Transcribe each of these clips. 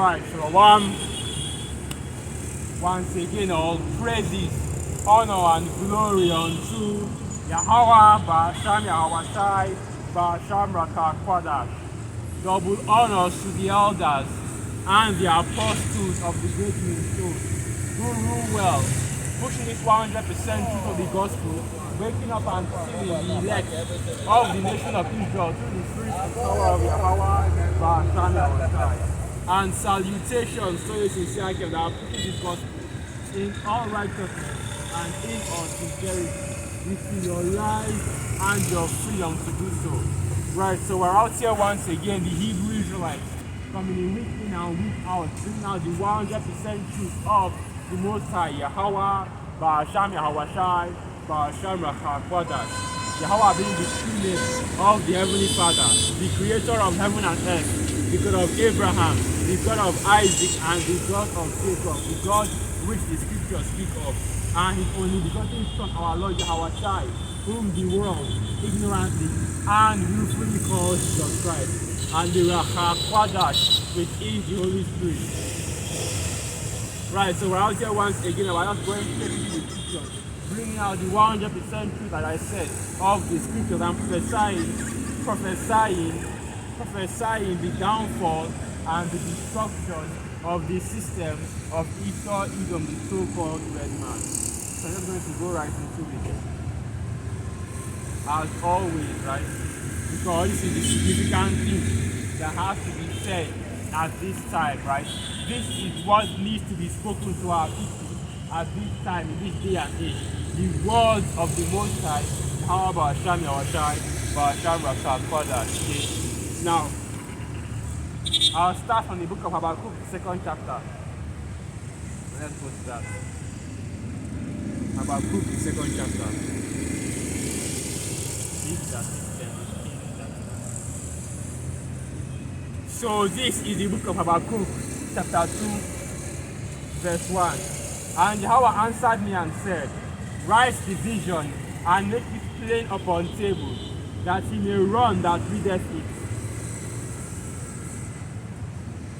Alright, Shalom. Once again, all praises, honor, and glory unto Yahweh, Ba'asham Yahweh Shai, Ba'asham Rakah Kwadash. Double honors to the elders and the apostles of the great millstone who rule well, pushing this 100% truth of the gospel, waking up and sealing the elect of the nation of Israel through the spirit and power of Yahweh, Ba'asham Yahweh Shai. And salutations to you sincerely that are pushing this gospel in all righteousness and in all sincerity, within your life and your freedom to do so. Right, so we're out here once again, the Hebrew Israelites, coming in week in and week out, bringing out the 100% truth of the Most High, Yahweh, Ba'asham Yahweh Shai, Ba'asham Rakah Kwadash. Yahweh being the true name of the Heavenly Father, the creator of heaven and earth, the God of Abraham, the God of Isaac, and the God of Jacob, the God which the scriptures speak of, and his only begotten Son, our Lord Yahweh Shai, whom the world ignorantly and willfully calls Jesus Christ, and the Rakah Kwadash, which is the Holy Spirit. Right, so we're out here once again, and we're just going straight into the scriptures, bringing out the 100% truth, as I said, of the scriptures, and prophesying the downfall and the destruction of the system of Esau, Edom, the so-called red man. So I'm just going to go right into it. As always, right? Because this is the significant thing that has to be said at this time, right? This is what needs to be spoken to our people at this time, in this day and age. The words of the Most High, how about Ba'asham Yahweh Shai, Ba'asham Rakah Kwadash. Now, I'll start from the book of Habakkuk, the 2nd chapter. Let's go to that. Habakkuk, the 2nd chapter. So this is the book of Habakkuk, chapter 2, verse 1. And Yahweh answered me and said, write the vision and make it plain upon tables, that he may run that readeth it.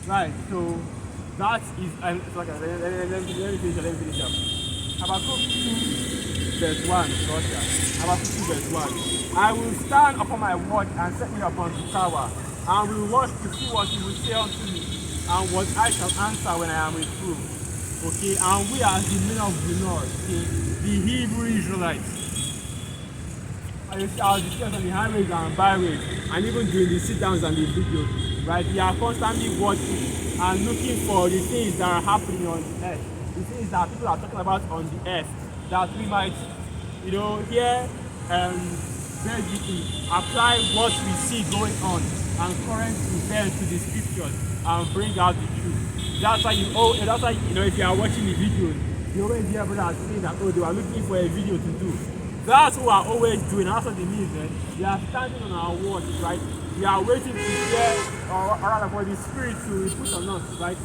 Right, so that is, let me finish up. Habakkuk 2 verse 1, Habakkuk 2 verse 1. I will stand upon my watch and set me upon the tower, and will watch to see what he will say unto me, and what I shall answer when I am reproved. Okay, and we are the men of the north, okay, the Hebrew Israelites. I was discussing on the highways and byways, and even during the sit-downs and the videos, right? We are constantly watching and looking for the things that are happening on the earth, the things that people are talking about on the earth, that we might, here, basically apply what we see going on and current events to the scriptures and bring out the truth. That's why if you are watching the videos, you always hear brothers saying that, they are looking for a video to do. That's what we are always doing. That's what it means. We are standing on our watch, right? We are waiting to hear, or rather for the Spirit to put on us, right?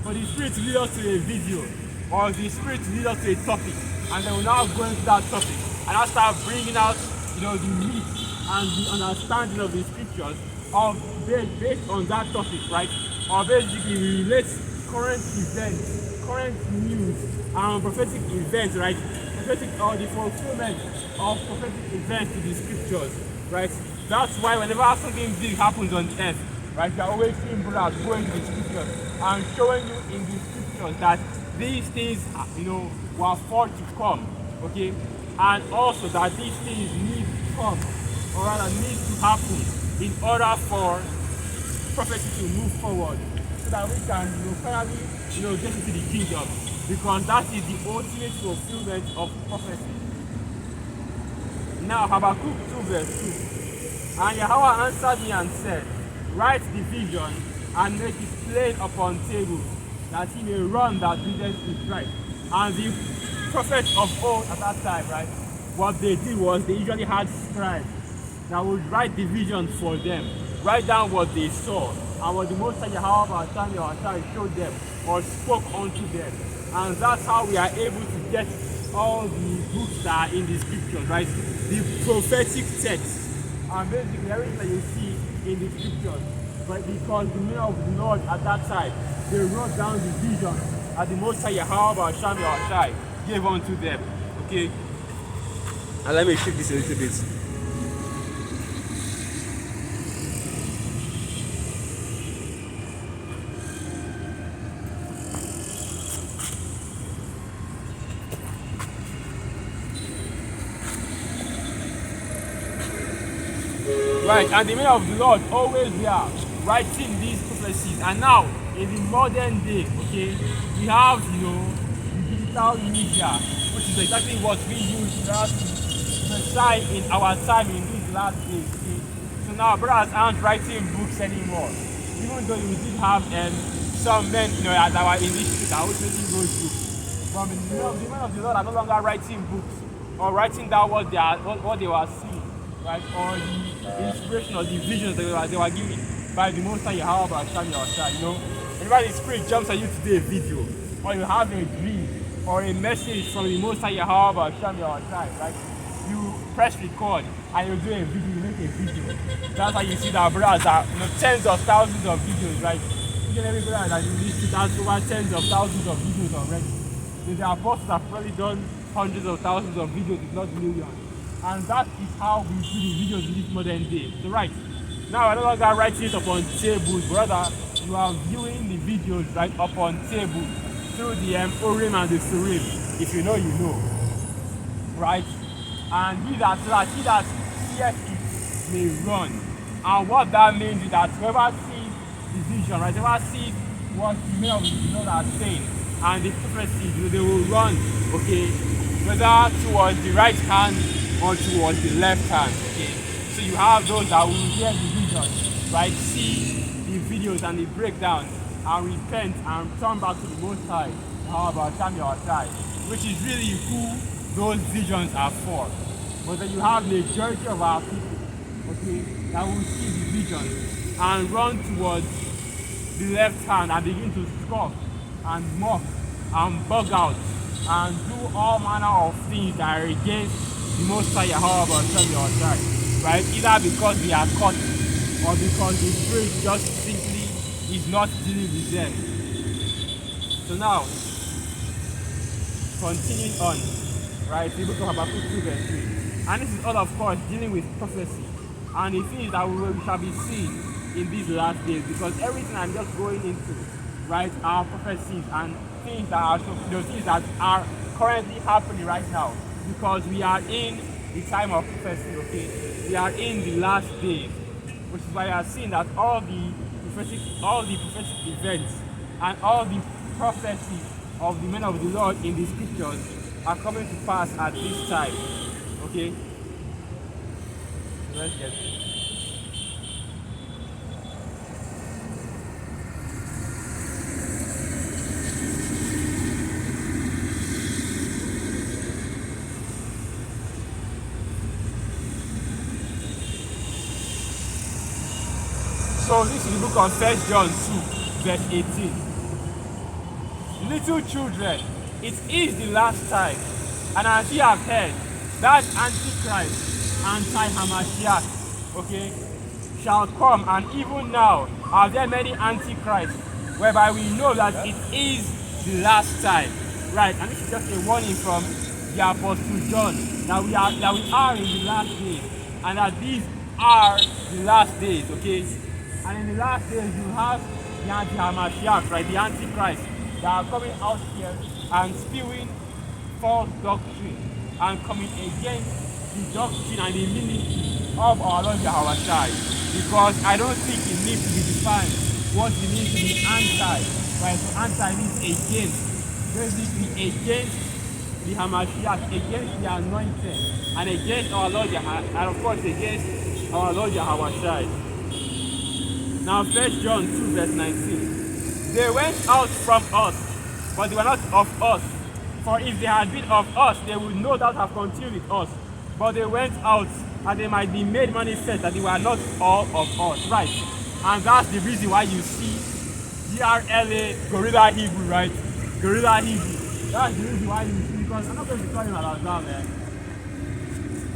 For the Spirit to lead us to a video, or the Spirit to lead us to a topic, and then we'll now go into that topic, and I'll start bringing out, the meat and the understanding of the scriptures based on that topic, right? Or basically we relate current events, current news, and prophetic events, right? Prophetic or the fulfillment of prophetic events to the scriptures, right? That's why whenever something big happens on earth, right, you're always seeing brothers going to the scriptures and showing you in the scriptures that these things, were for to come, okay? And also that these things need to come, or rather need to happen in order for prophecy to move forward, so that we can, finally, get into the kingdom. Because that is the ultimate fulfillment of prophecy. Now, Habakkuk 2 verse 2. And Yahweh answered me and said, write the vision and make it plain upon tables, that he may run that readeth it right. And the prophets of old at that time, right, what they did was they usually had scribes that would write the vision for them, write down what they saw, and what the Most High Yahweh showed them or spoke unto them. And that's how we are able to get all the books that are in the scriptures, right? The prophetic text, and basically everything that you see in the scriptures but because the men of the Lord at that time, they wrote down the vision that the Most High Yahweh Hashem Yahushai gave unto them. Okay? And let me shift this a little bit. Right, and the men of the Lord always were writing these prophecies. And now, in the modern day, okay, we have, the digital media, which is exactly what we use to prophesy in our time in these last days. Okay? So now, brothers aren't writing books anymore. Even though you did have some men, that were in this street that ultimately wrote books. But the men of the Lord are no longer writing books or writing down what they were seeing. Right, or the inspiration or the visions that they were given by the Most High Yahweh Hashem Yahushai. Whenever the Spirit jumps at you today, a video, or you have a dream or a message from the Most High Yahweh Hashem Yahushai, right? You press record and you do a video, you make a video. That's how you see that brothers are tens of thousands of videos, right? Each and every brother that you listen to has over tens of thousands of videos already. The apostles have probably done hundreds of thousands of videos, if not millions. And that is how we do the videos in this modern day. So right, now we're no longer writing it upon tables, but rather you are viewing the videos right upon tables through the Urim and the Surim. If you know, you know. Right? And he that seeth it may run. And what that means is that whoever sees the vision, right, whoever sees what the men of the Lord are saying and the prophecy, they will run, okay, whether towards the right hand or towards the left hand. Okay, so you have those that will hear the vision, right? See the videos and the breakdowns and repent and turn back to the Most High, which is really who those visions are for. But then you have the majority of our people, okay, that will see the vision and run towards the left hand and begin to scoff and mock and bug out and do all manner of things that are against the Most High Yahweh Hashem Yahushai, right? Either because they are caught or because the Spirit just simply is not dealing with them. So now, continuing on, right? The book of Habakkuk 2 verse 3. And this is all, of course, dealing with prophecy and the things that we shall be seeing in these last days, because everything I'm just going into, right, are prophecies and things that are things that are currently happening right now. Because we are in the time of prophecy, okay? We are in the last days, which is why we are seeing that all the prophetic events and all the prophecies of the men of the Lord in the scriptures are coming to pass at this time, okay? So let's get it. So this is the book of 1 John 2, verse 18. Little children, it is the last time, and as ye have heard, that Antichrist, anti-Hamashiach, okay, shall come, and even now are there many Antichrists, whereby we know that it is the last time. Right, and this is just a warning from the Apostle John, that we are in the last days, and that these are the last days, okay? And in the last days, you have the anti-Hamashiach, right, the Antichrist, that are coming out here and spewing false doctrine and coming against the doctrine and the ministry of our Lord Yahushai. Because I don't think it needs to be defined what it means to be anti, right? So anti means against, basically against the Hamashiach, against the anointed, and against our Lord and of course against our Lord Yahushai. Now 1 John 2 verse 19. They went out from us, but they were not of us. For if they had been of us, they would no doubt have continued with us. But they went out, and they might be made manifest that they were not all of us. Right? And that's the reason why you see GRLA, Gorilla Hebrew, right? Gorilla Hebrew. That's the reason why you see, because I'm not going to call him Al-Azhar, man.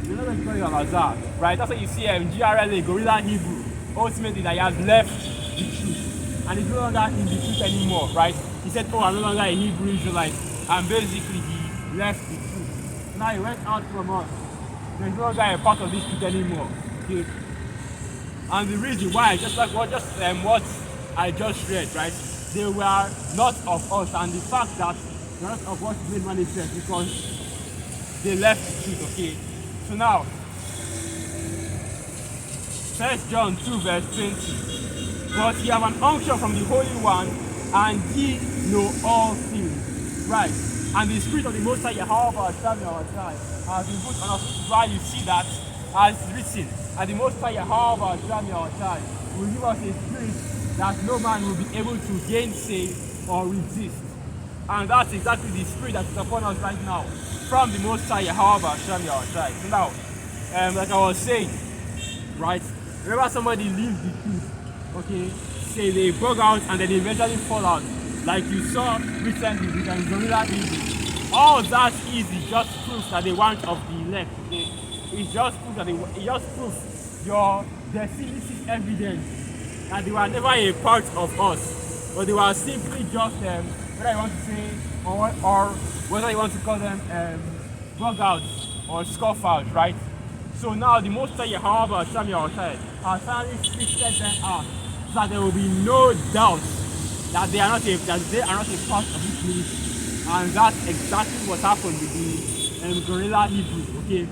You're not going to call him Al-Azhar, right? That's why you see GRLA, Gorilla Hebrew. Ultimately, that he has left the truth, and he's no longer in the truth anymore, right? He said, oh, I'm no longer a Hebrew Israelite, and basically he left the truth. Now he went out from us. There's no longer a part of this truth anymore. Okay? And the reason why, just what I just read, right? They were not of us, and the fact that they're not of us made manifest because they left the truth. Okay? So now, 1 John 2 verse 20. But ye have an unction from the Holy One, and ye know all things. Right. And the Spirit of the Most High Yahweh shall be our side, has been put on us. This is why you see that as written, and the Most High Yahweh shall be our side, will give us a spirit that no man will be able to gainsay or resist. And that's exactly the spirit that is upon us right now, from the Most High Yahweh shall be our side. So now, like I was saying, right? Whenever somebody leaves the truth, okay, say they bug out and then they eventually fall out, like you saw recently with Gorilla Evil. All that is just proof that they weren't of the elect. Okay? It's just proof that it just proves your decisive evidence that they were never a part of us, but they were simply just whether you want to say or whether you want to call them bug outs or scoff outs, right? So now the Most High Yahweh shall be our side, has finally shifted them out, so that there will be no doubt that they are not a part of this ministry. And that's exactly what happened with the Gorilla Hebrew. Okay,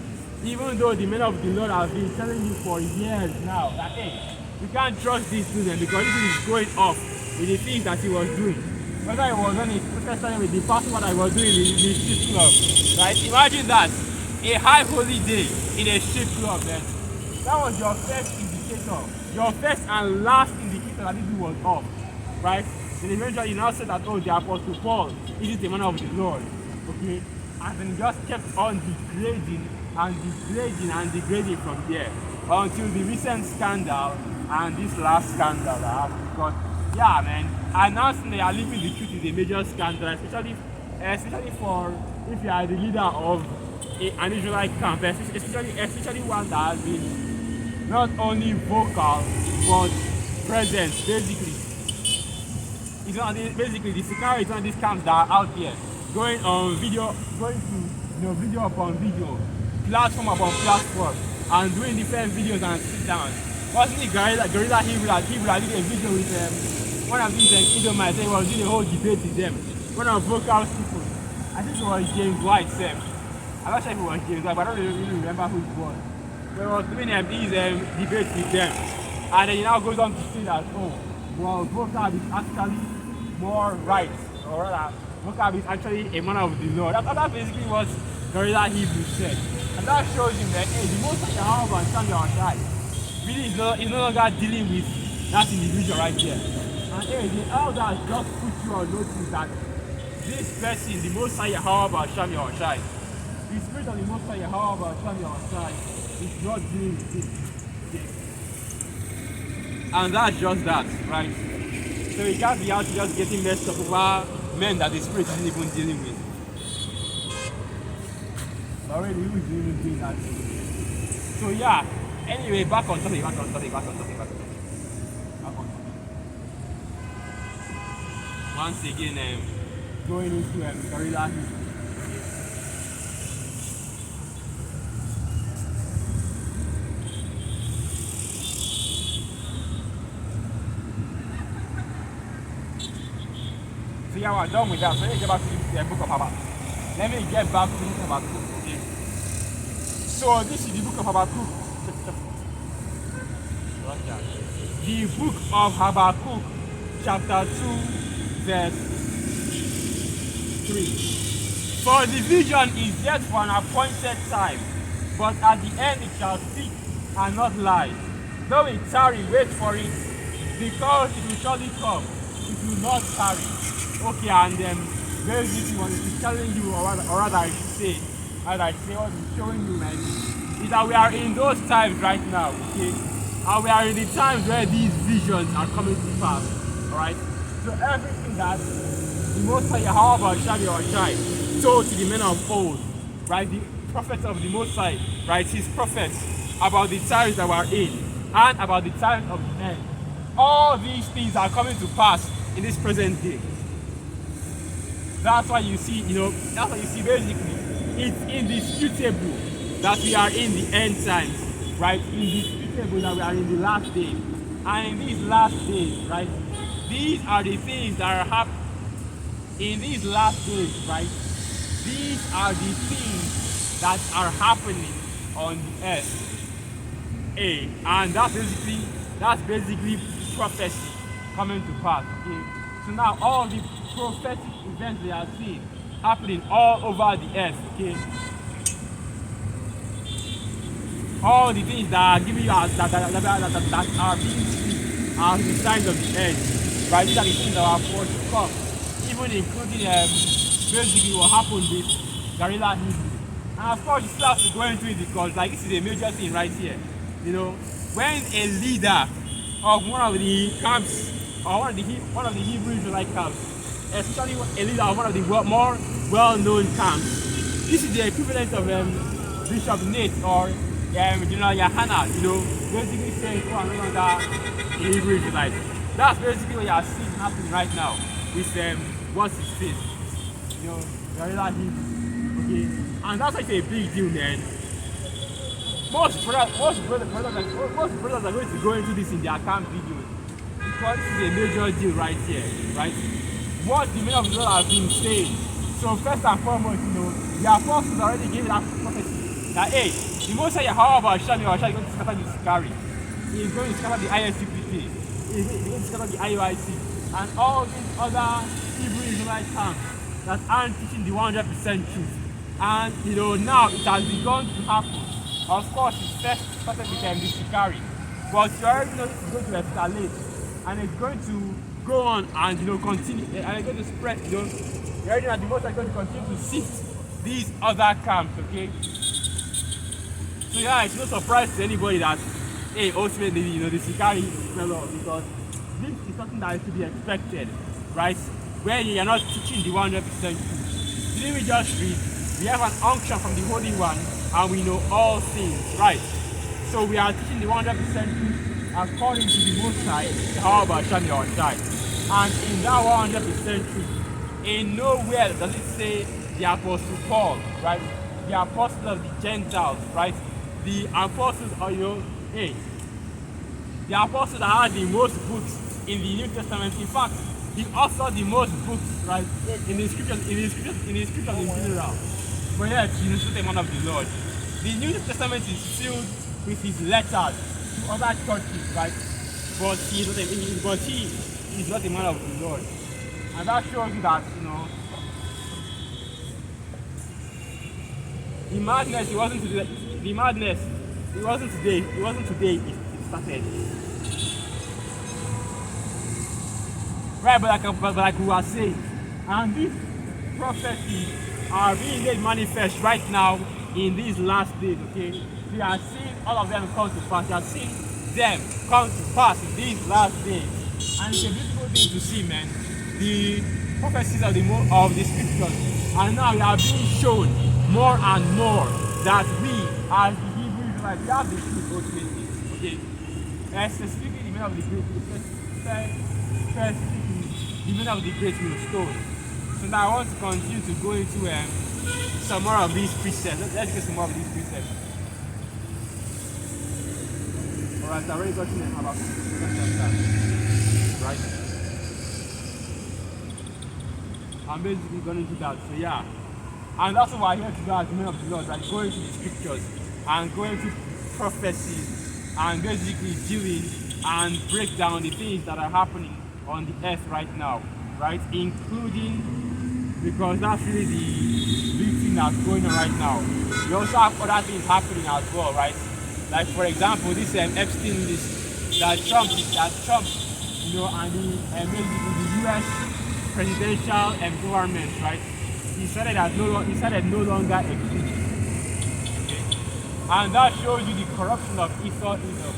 even though the men of the Lord have been telling you for years now that hey, you can't trust this student because this is going off with the things that he was doing. Whether it was when he protested with the pastor what I was doing in the street club, right? Imagine that. A high holy day in a strip club, then that was your first indicator, your first and last indicator that this was off, right? Then eventually you now said that, oh, the Apostle Paul is the man of the Lord, okay? And then he just kept on degrading and degrading from there until the recent scandal and this last scandal that happened. Because yeah, man, announcing they are leaving the truth is a major scandal, especially for if you are the leader of an Israelite camp, especially one that has been not only vocal but present. Basically the security on these camps that are out there going to video upon video, platform upon platform, and doing different videos and sit down. Wasn't it Gorilla Hebrew that did a video with one of these Edomites? He was doing a whole debate with them. One of vocal people, I think it was James White. I'm not sure if it was James, but I don't really remember who it was. But he was doing these debates with them. And then he now goes on to say that, oh, well, vocab is actually more right. Or rather, vocab is actually a man of the Lord. That's basically what Gorilla Hebrew said. And that shows him that, hey, the Most High Yahweh and stand on side really is no longer dealing with that individual right there. And hey, the elders just put you on notice that this person, the Most High Yahweh shall be on side. The Spirit of the Most High Yahweh shall be on side. It's not dealing with it. Okay. And that's just that, right? So you can't be out just getting messed up over men that the Spirit isn't even dealing with. Already, who is even doing that? So yeah, anyway, back on topic. Once again, going into Gorilla Hebrew. So yeah, we're done with that. So let me get back to the book of Habakkuk. Okay. So this is the book of Habakkuk. The book of Habakkuk, chapter 2, verse 3. For the vision is yet for an appointed time, but at the end it shall speak and not lie. Though it tarry, wait for it, because it will surely come. It will not tarry. Okay, and basically what it is telling you, or rather I should say what it's showing you, man, is that we are in those times right now, okay? And we are in the times where these visions are coming to pass, alright? So everything that the Most High Yahweh shall be our child told to the men of old, right? The prophets of the Most High, right? His prophets about the times that we are in and about the times of the end. all these things are coming to pass in this present day. That's why you see, that's why you see basically, it's indisputable that we are in the end times, right? Indisputable that we are in the last days. And in these last days, right, these are the things that are happening. In these last days, right, these are the things that are happening on the earth. And that's basically prophecy coming to pass. Okay. So now all the prophetic events they are seeing happening all over the earth. Okay. All the things that are giving you that are being seen are the signs of the end. Right? These are the things that are forced to come. Even including basically what happened with guerrilla Hebrew. And of course you still have to go into it because this is a major thing right here. When a leader of one of the camps or one of the Hebrew Israelite camps, especially a leader of one of the more well-known camps, this is the equivalent of Bishop Nate or General Yahana, basically saying for another Hebrew Israelite. That's basically what you are seeing happening right now with what's his face, guerrilla Hebrew. Okay, and that's like a big deal, man. Most brothers are going to go into this in their camp videos because this is a major deal right here, right? What the men of the Lord have been saying. So first and foremost, the apostles already gave that prophecy that the Most High Yahweh is going to scatter the Sikari. He is going to scatter the ISUPT. He is going to scatter the IOIC and all these other Hebrew Israelite camps that aren't teaching the 100% truth. And now it has begun to happen. Of course, it first started with the Sikari, but you already know it's going to escalate, and it's going to go on and continue, and it's going to spread. You already know that the most are going to continue to sift these other camps. Okay. So yeah, it's no surprise to anybody that ultimately the Sikari fell off because this is something that is to be expected, right? When you are not teaching the 100% truth. Didn't we just read? We have an unction from the Holy One, and we know all things, right? So we are teaching the 100% truth according to the Most High, Jehovah Shani our side. And in that 100% truth, in nowhere does it say the Apostle Paul, right? The apostle of the Gentiles, right? The apostles are the apostle that had the most books in the New Testament. In fact, he authored the most books, right? In the scriptures in general. But yet, he is not a man of the Lord. The New Testament is filled with his letters to other churches, right? But he is not a man of the Lord. And that shows you that, the madness, it wasn't today, it started. Right, but like we were saying, and these prophecies are being made manifest right now in these last days, okay? We are seeing all of them come to pass. We are seeing them come to pass in these last days. And it's a beautiful thing to see, man. The prophecies of the scriptures. And now we are being shown more and more that we, as the Hebrew Israelites, we have the truth ultimately, okay? Specifically the men of the great, specifically the men of the great millstone. So now I want to continue to go into some more of these precepts. Let's get some more of these precepts. Alright, I already got in about right? I'm basically going to do that. So yeah. And that's what we're here to do as men of the Lord, like going to the scriptures and going to prophecies and basically dealing and break down the things that are happening on the earth right now, right? Including, because that's really the big thing that's going on right now. We also have other things happening as well, right? Like for example, this Epstein list that Trump, and basically the US presidential government, right? He said that no longer exists. Okay? And that shows you the corruption of Edom,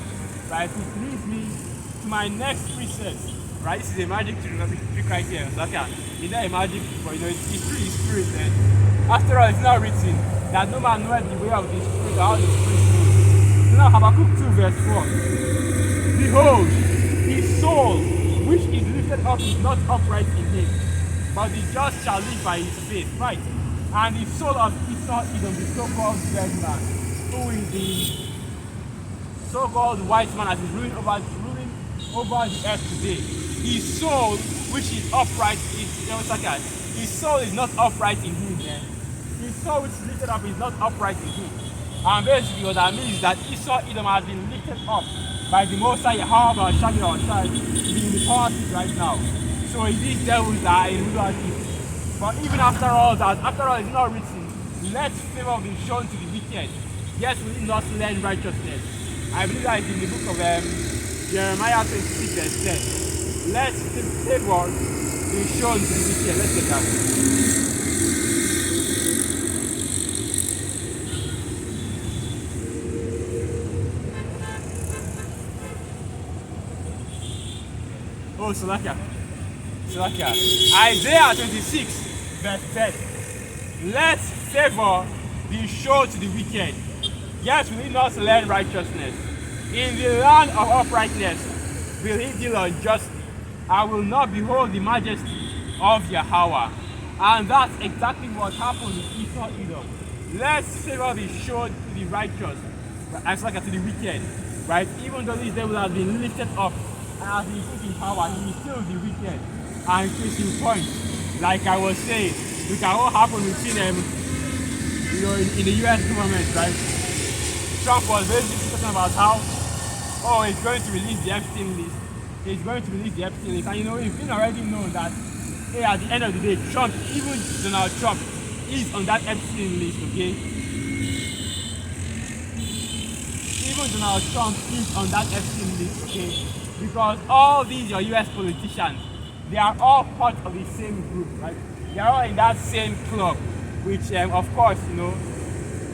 right? Which leads me to my next precept, right? This is a magic trick right here. So okay, it's not a magic trick, but it's through the spirit. Then, after all, it's not written that no man knows the way of the spirit or how the spirit moves. So now Habakkuk 2 verse 4. Behold, his soul up is not upright in him, but the just shall live by his faith, right? And the soul of Esau Edom, the so-called dead man, who is the so-called white man that is ruling over the earth today. His soul, which is upright, his soul is not upright in him, man. His soul which is lifted up is not upright in him. And basically what that means is that Esau Edom has been lifted up by the Most High, however, shaggy our child, being the power seat right now. So it is devils that are in rulership. But even after all it's not written, let favor be shown to the wicked, yet will he not learn righteousness. I believe that is in the book of Jeremiah 26 verse 10. Let favor be shown to the wicked. Let's get that. Oh, Salakia. Isaiah 26 verse 10. Let favor be shown to the wicked, yet will he not learn righteousness. In the land of uprightness will he deal unjustly. I will not behold the majesty of Yahweh. And that's exactly what happened with Esau Edom. Let favor be shown to the righteous, as like to the wicked, right? Even though this devil has been lifted up and has been put in power, he is still the wicked. And case in point, like I was saying, look at what happened between in the US government, right? Trump was basically talking about how, he's going to release the Epstein list. He's going to release the Epstein list. And it's been already known that, at the end of the day, Trump, even Donald Trump, is on that Epstein list, okay? Even Donald Trump is on that Epstein list, okay? Because all these your US politicians, they are all part of the same group, right? They are all in that same club, which, of course,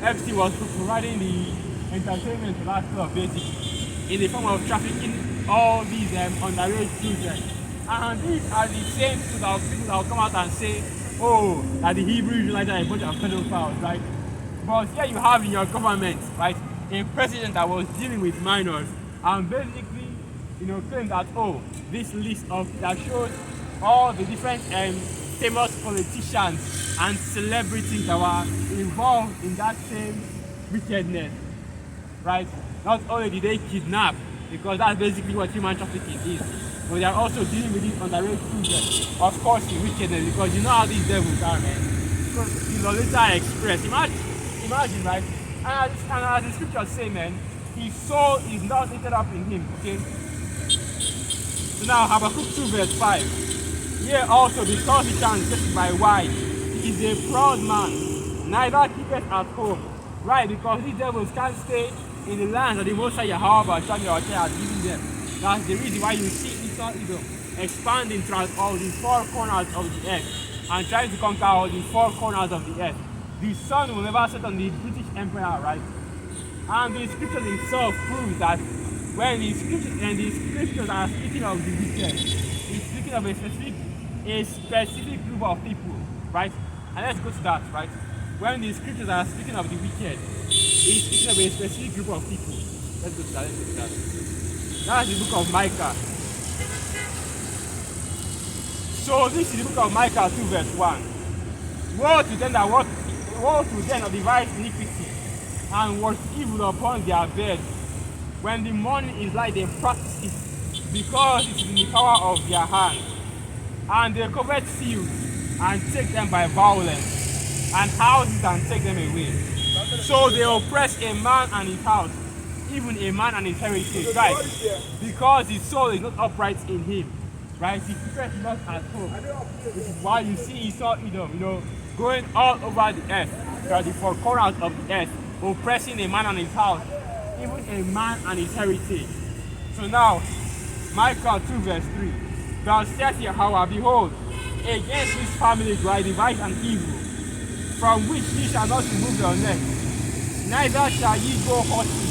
Epstein was providing the entertainment to that club, basically, in the form of trafficking all these underage children. And these are the same people that will come out and say, that the Hebrew Israelites are a bunch of pedophiles, right? But here you have in your government, right, a president that was dealing with minors and basically, claim that, this list that shows all the different famous politicians and celebrities that were involved in that same wickedness, right? Not only did they kidnap, because that's basically what human trafficking is, but they are also dealing with these underage children. Of course, in wickedness, because you know how these devils are, man. So the Lolita Express, imagine, right? And as the scriptures say, man, his soul is not lifted up in him, okay? So now Habakkuk 2 verse 5. Here also, because he transgressed by wife, he is a proud man, neither keepeth at home. Right, because these devils can't stay in the land that the Most High Yahweh has given them. That's the reason why you see Esau Edom expanding throughout all the four corners of the earth and trying to conquer all the four corners of the earth. The sun will never set on the British Empire, right? And the scriptures itself proves that when the scriptures are speaking of the wicked, it's speaking of a specific group of people, right? And let's go to that, right? When the scriptures are speaking of the wicked, it's speaking of a specific group of people. Let's go to that. That's the book of Micah. So this is the book of Micah 2 verse 1. Woe to them that devise iniquity and work evil upon their beds. When the mourning is like they practice it, because it is in the power of their hand. And they covet fields and take them by violence, and houses and take them away. So they oppress a man and his house, even a man and his heritage, right? Because his soul is not upright in him, right? His spirit is not at home. Which is why you see Esau Edom, going all over the earth, the four corners of the earth, oppressing a man and his house, even a man and his heritage. So now, Micah 2 verse 3. Thou saith Yahweh, behold, against this family do I devise an evil, from which ye shall not remove your neck, neither shall ye go haughty,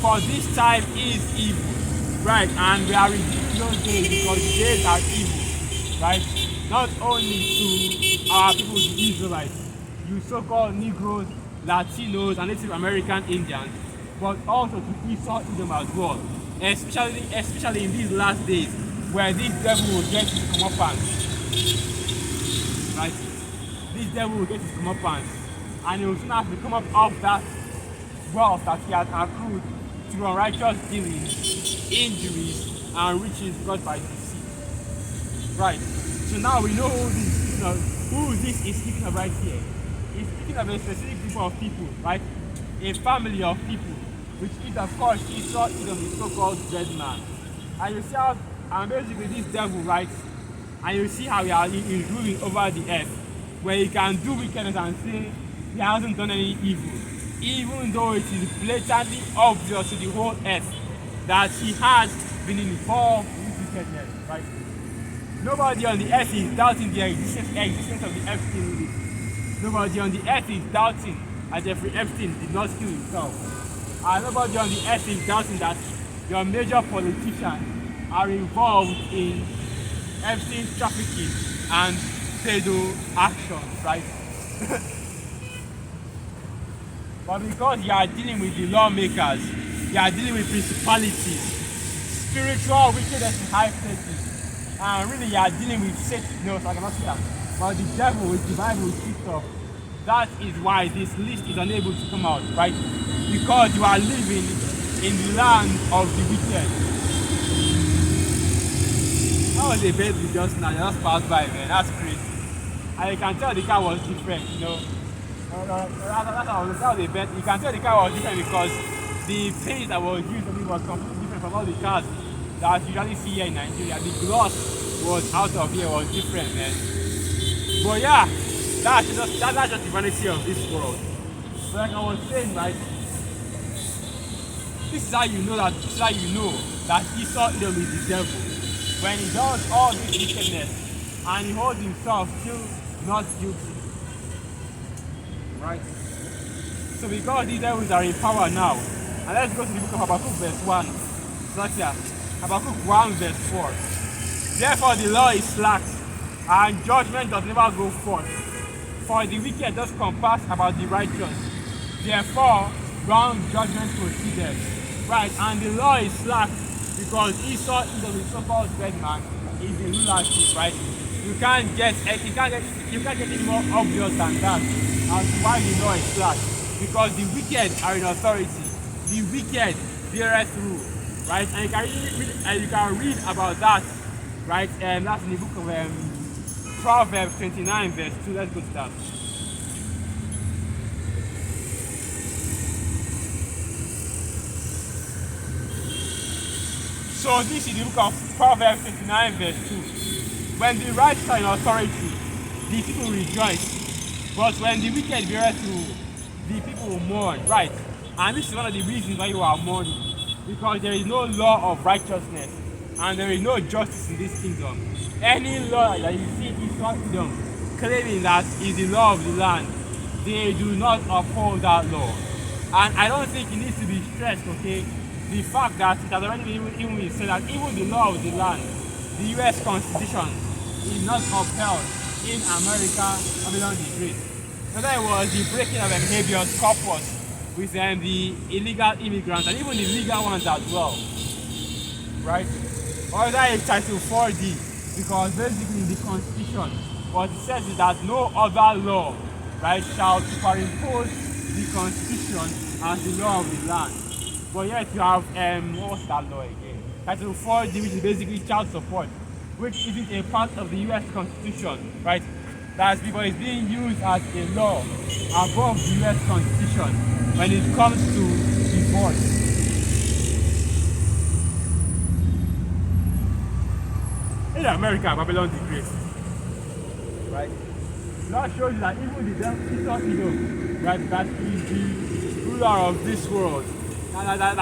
for this time is evil. Right, and we are redeeming those days because the days are evil. Right? Not only to our people, the Israelites, you so-called Negroes, Latinos, and Native American Indians, but also to Esau Edom as well. Especially in these last days, where this devil will get his comeuppance. Right? This devil will get his comeuppance, and he will soon have to come up off that wealth that he has accrued through unrighteous dealings, injuries, and riches brought by deceit. Right? So now we know who this is speaking of right here. He's speaking of a specific group of people, right? A family of people, which is of course Esau, Edom, the so-called dead man. And you see how, and basically this devil, right? And you see how he is ruling over the earth, where he can do wickedness and say he hasn't done any evil, even though it is blatantly obvious to the whole earth that he has been involved with wickedness, right? Nobody on the earth is doubting the existence of the Epstein list. Nobody on the earth is doubting that Jeffrey Epstein did not kill himself. And nobody on the earth is doubting that your major politicians are involved in Epstein trafficking and pedo actions, right? But because you are dealing with the lawmakers, you are dealing with principalities, spiritual wickedness in high places, and really you are dealing with Satan. No, so I cannot say that. But the devil, which the Bible speaks of, that is why this list is unable to come out, right? Because you are living in the land of the wicked. That was a baby just now, just passed by, man. That's crazy. And you can tell the car was different, you know. That was a bet. You can tell the car was different because the paint that was used on it was completely different from all the cars that you usually see here in Nigeria. The gloss was out of here, was different, man. But yeah, that's just the vanity of this world. So like I was saying, right, this is how you know that Esau Edom is the devil. When he does all this wickedness and he holds himself still not guilty. Right? So because these devils are in power now, and let's go to the book of Habakkuk verse 1. Look here. Habakkuk 1 verse 4. Therefore the law is slack, and judgment does never go forth. For the wicked does compass about the righteous. Therefore, wrong judgment proceeded. Right, and the law is slack because Esau, Edom, the so-called dead man, is the rulership, right? You can't get any more obvious than that as to why the law is slack. Because the wicked are in authority. The wicked beareth rule, right? And you can read about that, right? And that's in the book of Proverbs 29 verse 2. Let's go to that. So this is the book of Proverbs 29 verse 2. When the righteous are in authority, the people rejoice. But when the wicked beareth rule, the people will mourn, right? And this is one of the reasons why you are mourning. Because there is no law of righteousness and there is no justice in this kingdom. Any law that you see in Esau Edom claiming that is the law of the land, they do not uphold that law. And I don't think it needs to be stressed, okay? The fact that it has already been said that even the law of the land, the US Constitution, is not upheld in America, Babylon the Great. So that was the breaking of habeas corpus with the illegal immigrants and even the legal ones as well, right? Or that is Title 4D, because basically in the Constitution, what it says is that no other law, right, shall superimpose the Constitution as the law of the land. But yet you have, what's that law again? Title 4D, which is basically child support, which isn't a part of the US Constitution, right? That's because it's being used as a law above the US Constitution when it comes to divorce. In America, Babylon the Great, right? That shows you that even the Esau Edom, right, that is the ruler of this world, and that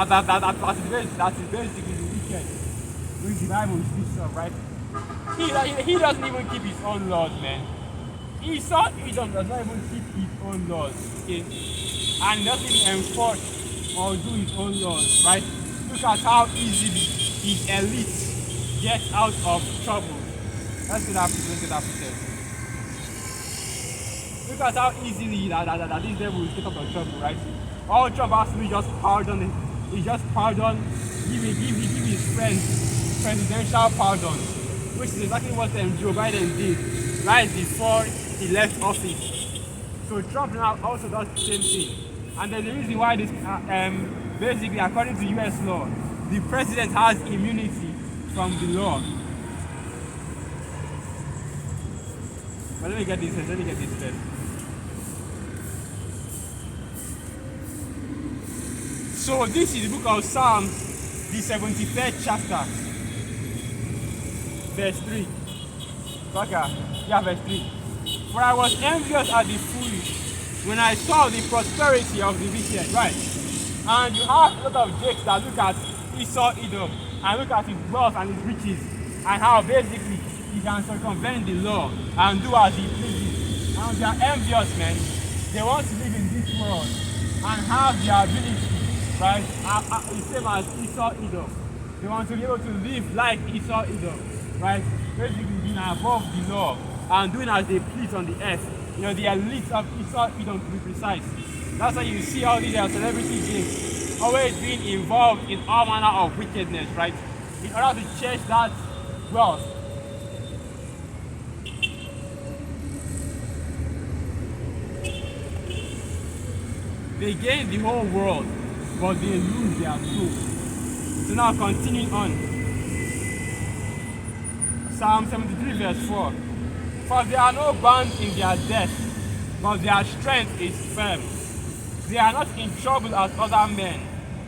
is basically the wicked, which the Bible speaks of, right? He doesn't even keep his own laws, man. Esau Edom does not even keep his own laws, okay? And he doesn't even enforce or do his own laws, right? Look at how easily his elite gets out of trouble. Let's get that picture. Look at how easily that this devil will get out of trouble, right? All Trump has to do is just pardon him. He just pardon, give his friends presidential pardon, which is exactly what Joe Biden did right before he left office. So Trump now also does the same thing. And then the reason why this, basically, according to US law, the president has immunity from the law. But let me get this first. So this is the book of Psalms, the 73rd chapter, verse 3. Okay, yeah, verse 3. For I was envious at the foolish when I saw the prosperity of the wicked, right? And you have a lot of jakes that look at Esau, Edom, and look at his wealth and his riches, and how basically he can circumvent the law and do as he pleases. And they are envious, man. They want to live in this world and have the ability, right? The same as Esau, Edom. They want to be able to live like Esau, Edom, right? Basically being above the law and doing as they please on the earth. You know, the elites of Esau, Edom, to be precise. That's why you see all these celebrity games always being involved in all manner of wickedness, right? In order to chase that wealth. They gain the whole world, but they lose their soul. So now continuing on. Psalm 73 verse 4. For there are no bands in their death, but their strength is firm. They are not in trouble as other men,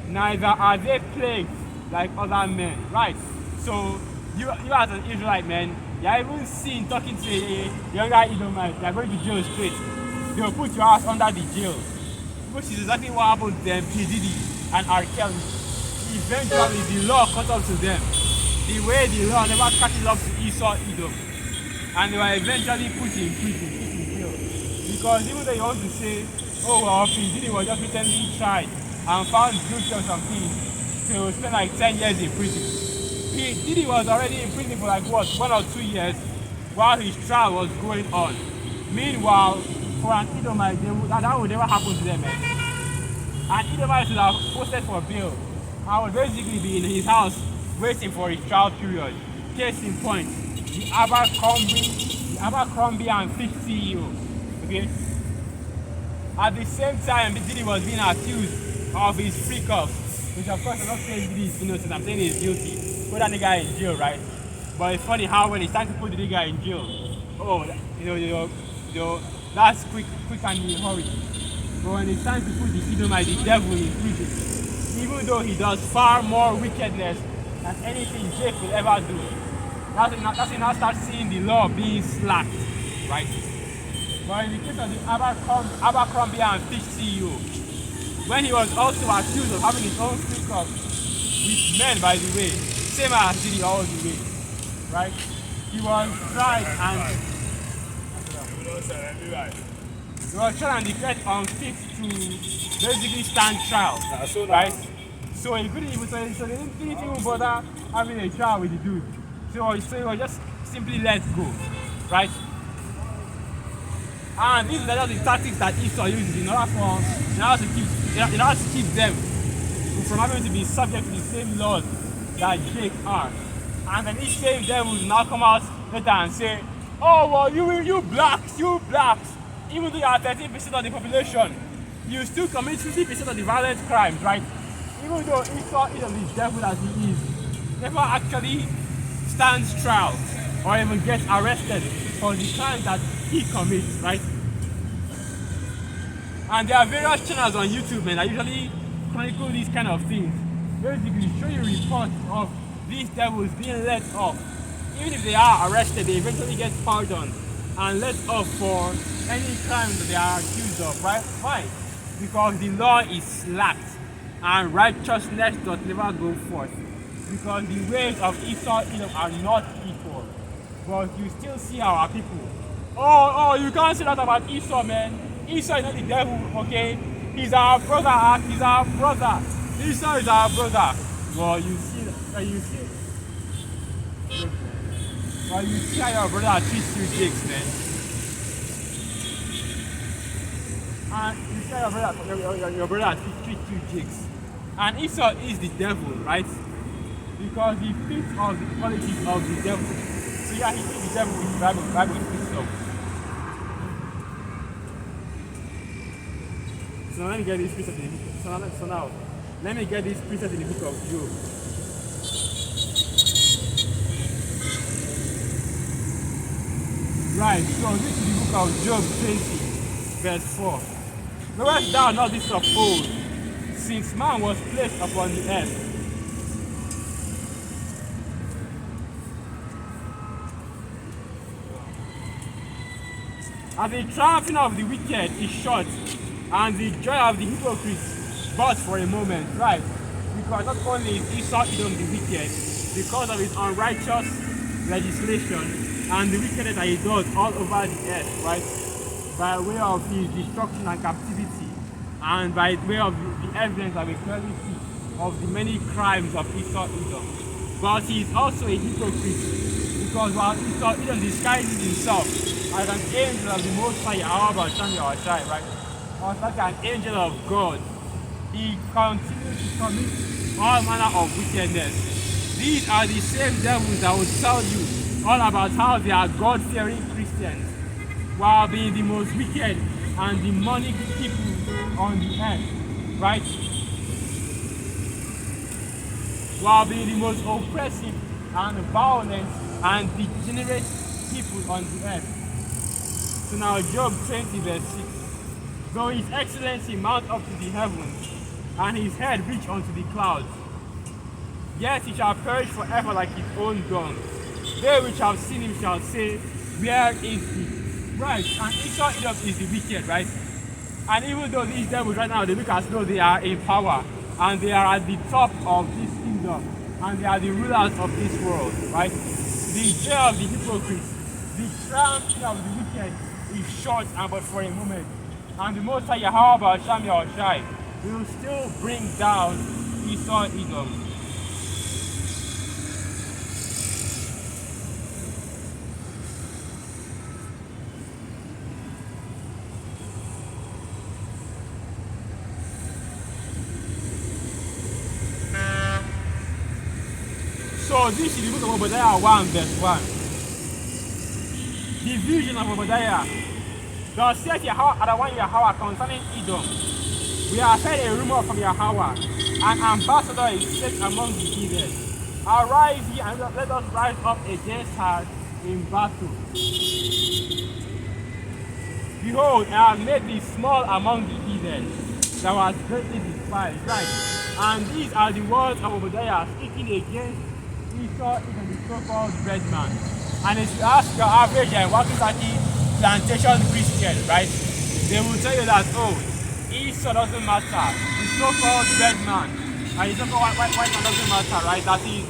neither are they plagued like other men. Right? So you as an Israelite man, you are even seen talking to a younger Edomite, you are going to jail straight. They will put your ass under the jail. Which is exactly what happened to them, P. Diddy and R. Kelly. Eventually the law caught up to them. The way the law never catches up to Esau, Edom. And they were eventually put in prison, put in jail. Because even though you want to say, oh well, P. Diddy was just recently tried and found guilty of some things, so he will spend like 10 years in prison. P. Diddy was already in prison for like what, 1 or 2 years while his trial was going on. Meanwhile, for an Edomite, that would never happen to them, man. An Edomite should have posted for bail. I would basically be in his house waiting for his trial period. Case in point, the Abercrombie and Fitch CEO. Okay? At the same time, Diddy was being accused of his freak-offs, which of course I'm not saying Diddy is innocent, I'm saying he's guilty. Put that nigga in jail, right? But it's funny how when it's time to put the nigga in jail, oh, you know, that's quick and in a hurry. But when it's time to put the Edomite, the devil, in prison, even though he does far more wickedness than anything Jake will ever do, that's when you now start seeing the law being slacked, right? But in the case of the Abercrombie and Fitch CEO, when he was also accused of having his own freak-up with men, by the way, same as Diddy all the way, right? He was tried and he was tried and declared unfit to basically stand trial, right? So he couldn't even, so they didn't even bother having a trial with the dude. So he was just simply let go, right? And these are just the tactics that Esau uses in order to keep them from having to be subject to the same laws that Jake are. And then each same devil will now come out later and say, oh well, you blacks, even though you are 13% of the population, you still commit 50% of the violent crimes, right? Even though Esau is the devil as he is, never actually stands trial or even gets arrested for the crimes that he commits, right? And there are various channels on YouTube, man, that usually chronicle these kind of things. Basically show you reports of these devils being let off. Even if they are arrested, they eventually get pardoned and let off for any crime that they are accused of, right? Why? Because the law is slacked and righteousness does never go forth. Because the ways of Esau are not equal. But you still see our people. Oh, you can't say that about Esau, man. Esau is not the devil, okay? He's our brother, he's our brother. Esau is our brother. Well, you see how your brother treats you, Jakes, man. And you see how your brother treats you, Jakes. And Esau is the devil, right? because he fits all the qualities of the devil. So yeah, he is the devil in the Bible speaks of. So now let me get this precept in the book. So now let me get this precept in the book of Job. Right, so this is the book of Job 20, verse 4. Knowest thou not this of old, since man was placed upon the earth? And the triumphing of the wicked is short, and the joy of the hypocrites but for a moment. Right, because not only is Esau Edom the wicked, because of his unrighteous legislation and the wickedness that he does all over the earth, right, by way of his destruction and captivity, and by way of the evidence that we clearly see of the many crimes of Esau Edom. But he is also a hypocrite, because while Esau Edom disguises himself as an angel of the Most High, right, or like an angel of God, he continues to commit all manner of wickedness. These are the same devils that will tell you all about how they are God-fearing Christians, while being the most wicked and demonic people on the earth, right? While being the most oppressive and violent and degenerate people on the earth. So now Job 20 verse 6. Though his excellency mount up to the heavens, and his head reach unto the clouds, yet he shall perish forever like his own dung. They which have seen him shall say, where is he? Right, and Esau Edom is the wicked, right? And even though these devils right now, they look as though they are in power, and they are at the top of this kingdom, and they are the rulers of this world, right? The joy of the hypocrites, the triumph of the wicked is short and but for a moment. And the Most High Yahweh Shami Oshai will still bring down Esau Edom. So this is the book of Obadiah 1 verse 1. The vision of Obadiah. Thus saith Yahweh concerning Edom. We have heard a rumor from Yahweh. An ambassador is set among the heathen. Arise ye and let us rise up against her in battle. Behold, I have made thee small among the heathen. Thou art greatly despised. Right. And these are the words of Obadiah speaking against Esau Edom, the so-called red man. And if you ask your average walkie-talkie plantation Christian, right, they will tell you that, oh, Esau doesn't matter, the so-called red man and the so-called white man doesn't matter, right? That is,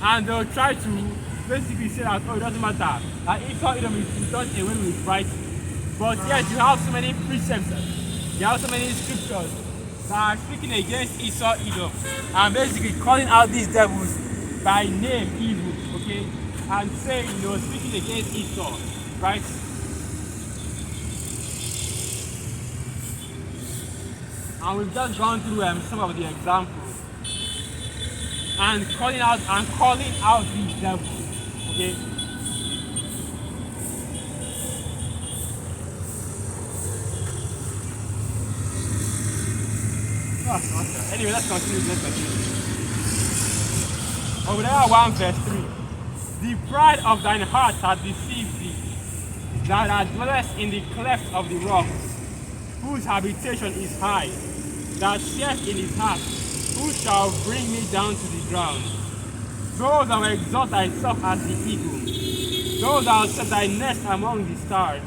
and they'll try to basically say that, oh, it doesn't matter, that Esau Edom is done away with, right? But yet you have so many precepts, you have so many scriptures that are speaking against Esau Edom and basically calling out these devils by name evil, okay? And saying, speaking against Esau, right? And we've just gone through some of the examples and calling out these devils, okay? Okay. Anyway, let's continue. Obadiah 1 verse 3. The pride of thine heart hath deceived thee, that dwellest in the cleft of the rocks, whose habitation is high, that saith in his heart, who shall bring me down to the ground? Though thou exalt thyself as the eagle, though thou set thy nest among the stars,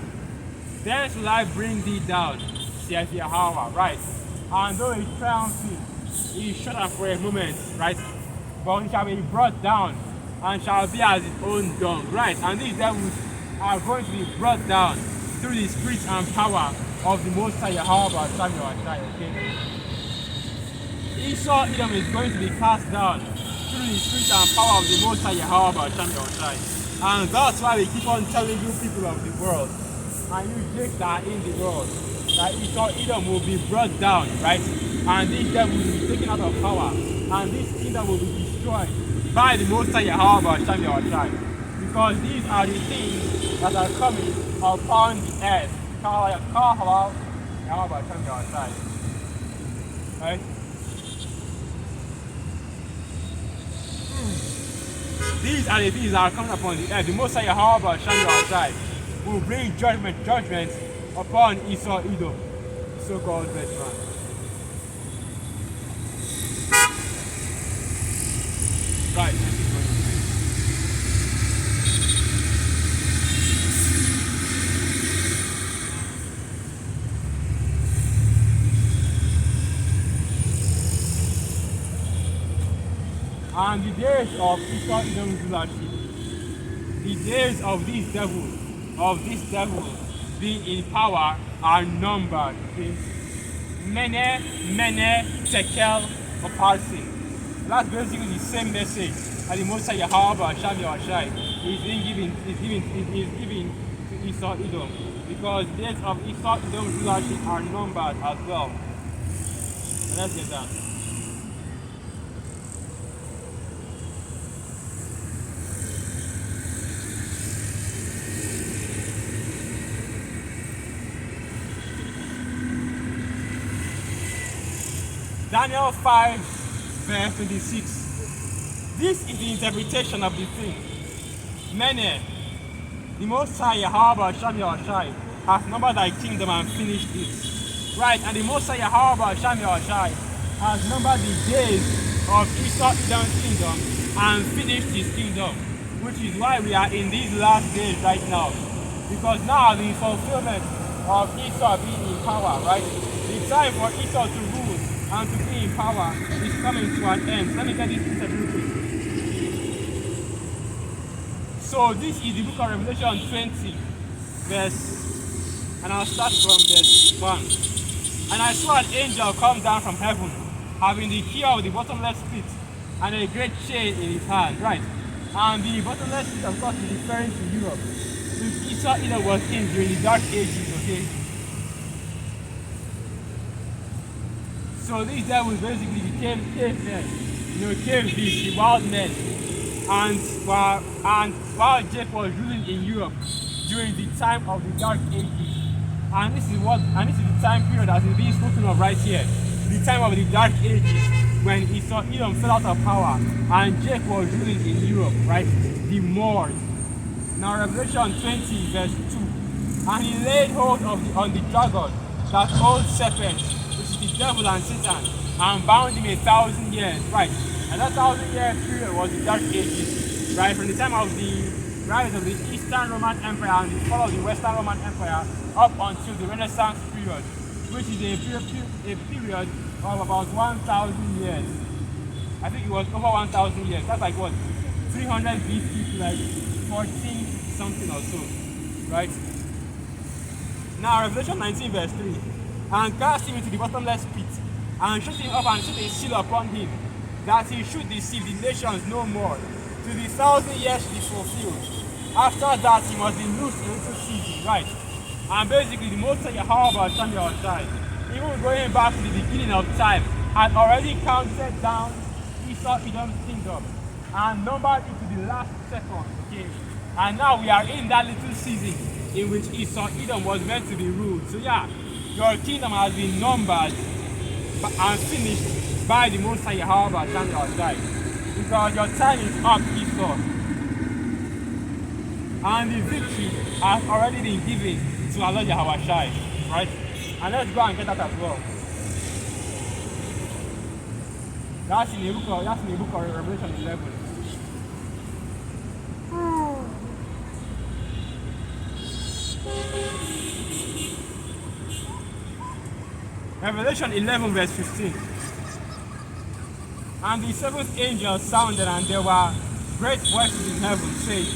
thence will I bring thee down, saith Yahweh, right? And though he triumphing, he is shut up for a moment, right? But he shall be brought down and shall be as his own dung, right? And these devils are going to be brought down through the spirit and power of the Most High Yahweh Samuel, okay? Esau Edom is going to be cast down through the spirit and power of the Most High Yahweh Samuel, and that's why we keep on telling you people of the world and you Jakes that are in the world that Esau Edom will be brought down, right? and this devil will be taken out of power, and this kingdom will be destroyed by the Most High Yahweh Hashem Yahushai. Because these are the things that are coming upon the earth. Yahweh Hashem Yahushai. Right? These are the things that are coming upon the earth. The Most High Yahweh Hashem Yahushai will bring judgment upon Esau Edom, so-called best man. Right. And the days of Esau Edom's rulership, the days of this devil being in power are numbered. Okay? Mene, tekel, uparsin. That's basically the same message that the Most High Yahweh Hashem Yahushai is giving to Esau Edom. Because the days of Esau Edom's rulership are numbered as well. And let's get that. Daniel 5 verse 26. This is the interpretation of the thing. Mene, the Most High Yahweh Hashem Yahushai has numbered thy kingdom and finished it. Right, and the Most High Yahweh Hashem Yahushai has numbered the days of Esau Edom's kingdom and finished his kingdom, which is why we are in these last days right now. Because now the fulfillment of Esau being in power, right? The time for Esau to rule and to be in power is coming to an end. Let me get this interpreted. So this is the book of Revelation 20, and I'll start from verse 1. And I saw an angel come down from heaven, having the key of the bottomless pit and a great chain in his hand. Right. And the bottomless pit, of course, is referring to Europe, which Esau Edom was in during the Dark Ages, okay? So these devils basically became cavemen, cave beasts, the wild men. And while Jacob was ruling in Europe during the time of the Dark Ages, and this is the time period that is being spoken of right here, the time of the Dark Ages, when Esau Edom fell out of power and Jacob was ruling in Europe, right? The mourn. Now Revelation 20 verse 2, and he laid hold on the dragon, that old serpent, which is the devil and Satan, and bound him 1,000 years, right? And that 1,000-year period was the Dark Ages, right? From the time of the rise of the Eastern Roman Empire and the fall of the Western Roman Empire up until the Renaissance period, which is a period of about 1,000 years. I think it was over 1,000 years. That's like what? 300 BC to like 14 something or so, right? Now Revelation 19 verse 3, and cast him into the bottomless pit, and shut him up and set a seal upon him, that he should deceive the nations no more, till the 1,000 years be fulfilled. After that, he must be loosed in a little season, right? And basically, the Most High Yahweh Hashem Yahushai, even going back to the beginning of time, had already counted down Esau Edom's kingdom and numbered it to the last second, okay? And now we are in that little season in which Esau Edom was meant to be ruled. So yeah, your kingdom has been numbered and finished by the Most High Yahweh Hashem Yahushai, because your time is up, Esau. And the victory has already been given to our Lord Yahushai, right? And let's go and get that as well. That's in the book of Revelation 11. Revelation 11 verse 15. And the seventh angel sounded, and there were great voices in heaven, saying,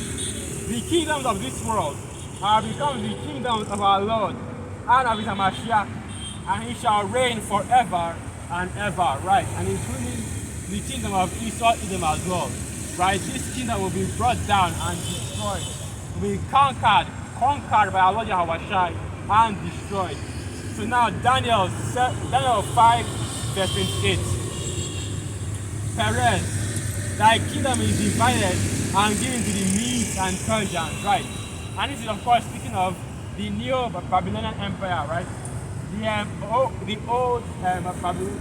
the kingdoms of this world are become the kingdoms of our Lord and of his Mashiach, and he shall reign forever and ever, right? And including the kingdom of Esau Edom as well, right? This kingdom will be brought down and destroyed, will be conquered by our Lord Yahushai and destroyed. So now Daniel 5 verse 28. Perez, thy kingdom is divided and given to the Medes and Persians, right? And this is of course speaking of the Neo-Babylonian Empire, right? The old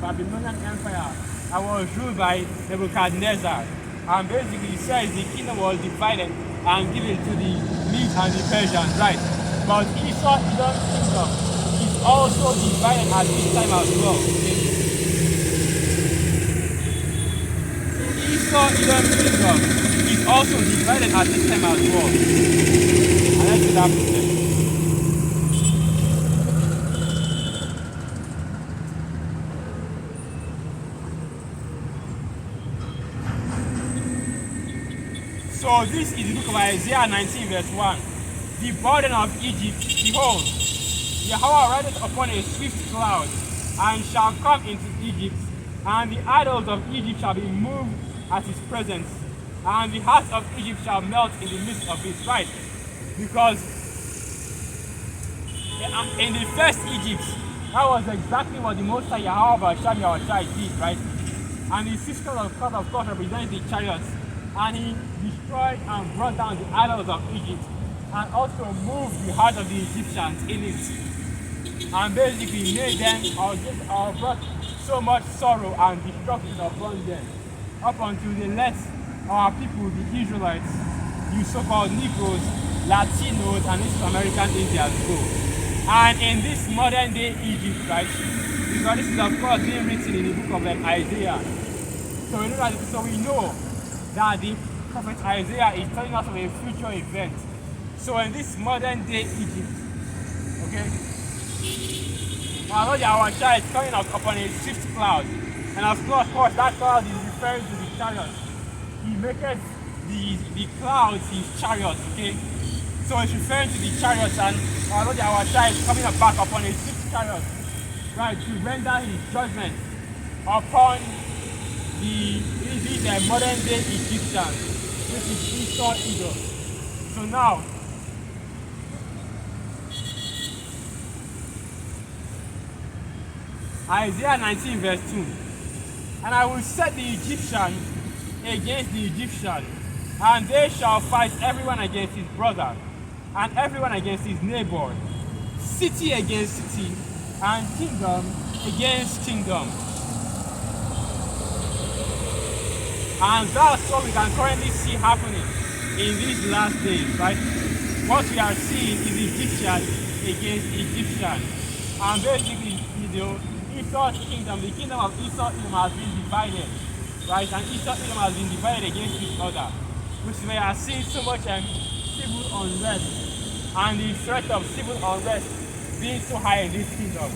Babylonian Empire that was ruled by Nebuchadnezzar. And basically it says the kingdom was divided and given to the Medes and the Persians, right? But Esau, Edom's kingdom is also divided at this time as well. Okay? Esau, Edom's kingdom is also divided at this time as well. And let's do that process. So this is the book of Isaiah 19 verse 1. The burden of Egypt, behold, Yahweh rideth upon a swift cloud, and shall come into Egypt, and the idols of Egypt shall be moved at his presence, and the heart of Egypt shall melt in the midst of his right. Because in the first Egypt, that was exactly what the Most High Yahweh did, right? And the system of God, of course, represents the chariots, and he destroyed and brought down the idols of Egypt, and also moved the heart of the Egyptians in it, and basically made them or brought so much sorrow and destruction upon them, up until they let our people, the Israelites, you so-called Negroes, Latinos, and East American Indians go. And in this modern day Egypt, right, because this is of course being written in the book of Isaiah, so we know that the prophet Isaiah is telling us of a future event. So in this modern day Egypt, okay, our child is coming up upon a swift cloud, and of course that cloud is referring to the chariot. He makes the clouds his chariot, okay. So it's referring to the chariots, and our child is coming back upon a swift chariot, right, to render his judgment upon these modern day Egyptians, which is Esau, Edom. So now, Isaiah 19 verse 2. And I will set the Egyptian against the Egyptian, and they shall fight everyone against his brother, and everyone against his neighbor, city against city, and kingdom against kingdom. And that's what we can currently see happening in these last days, right? What we are seeing is Egyptian against Egyptian. And basically, Esau's kingdom, the kingdom of Esau Edom has been divided, right? And Esau Edom has been divided against each other, which we are seeing so much civil unrest, and the threat of civil unrest being so high in this kingdom,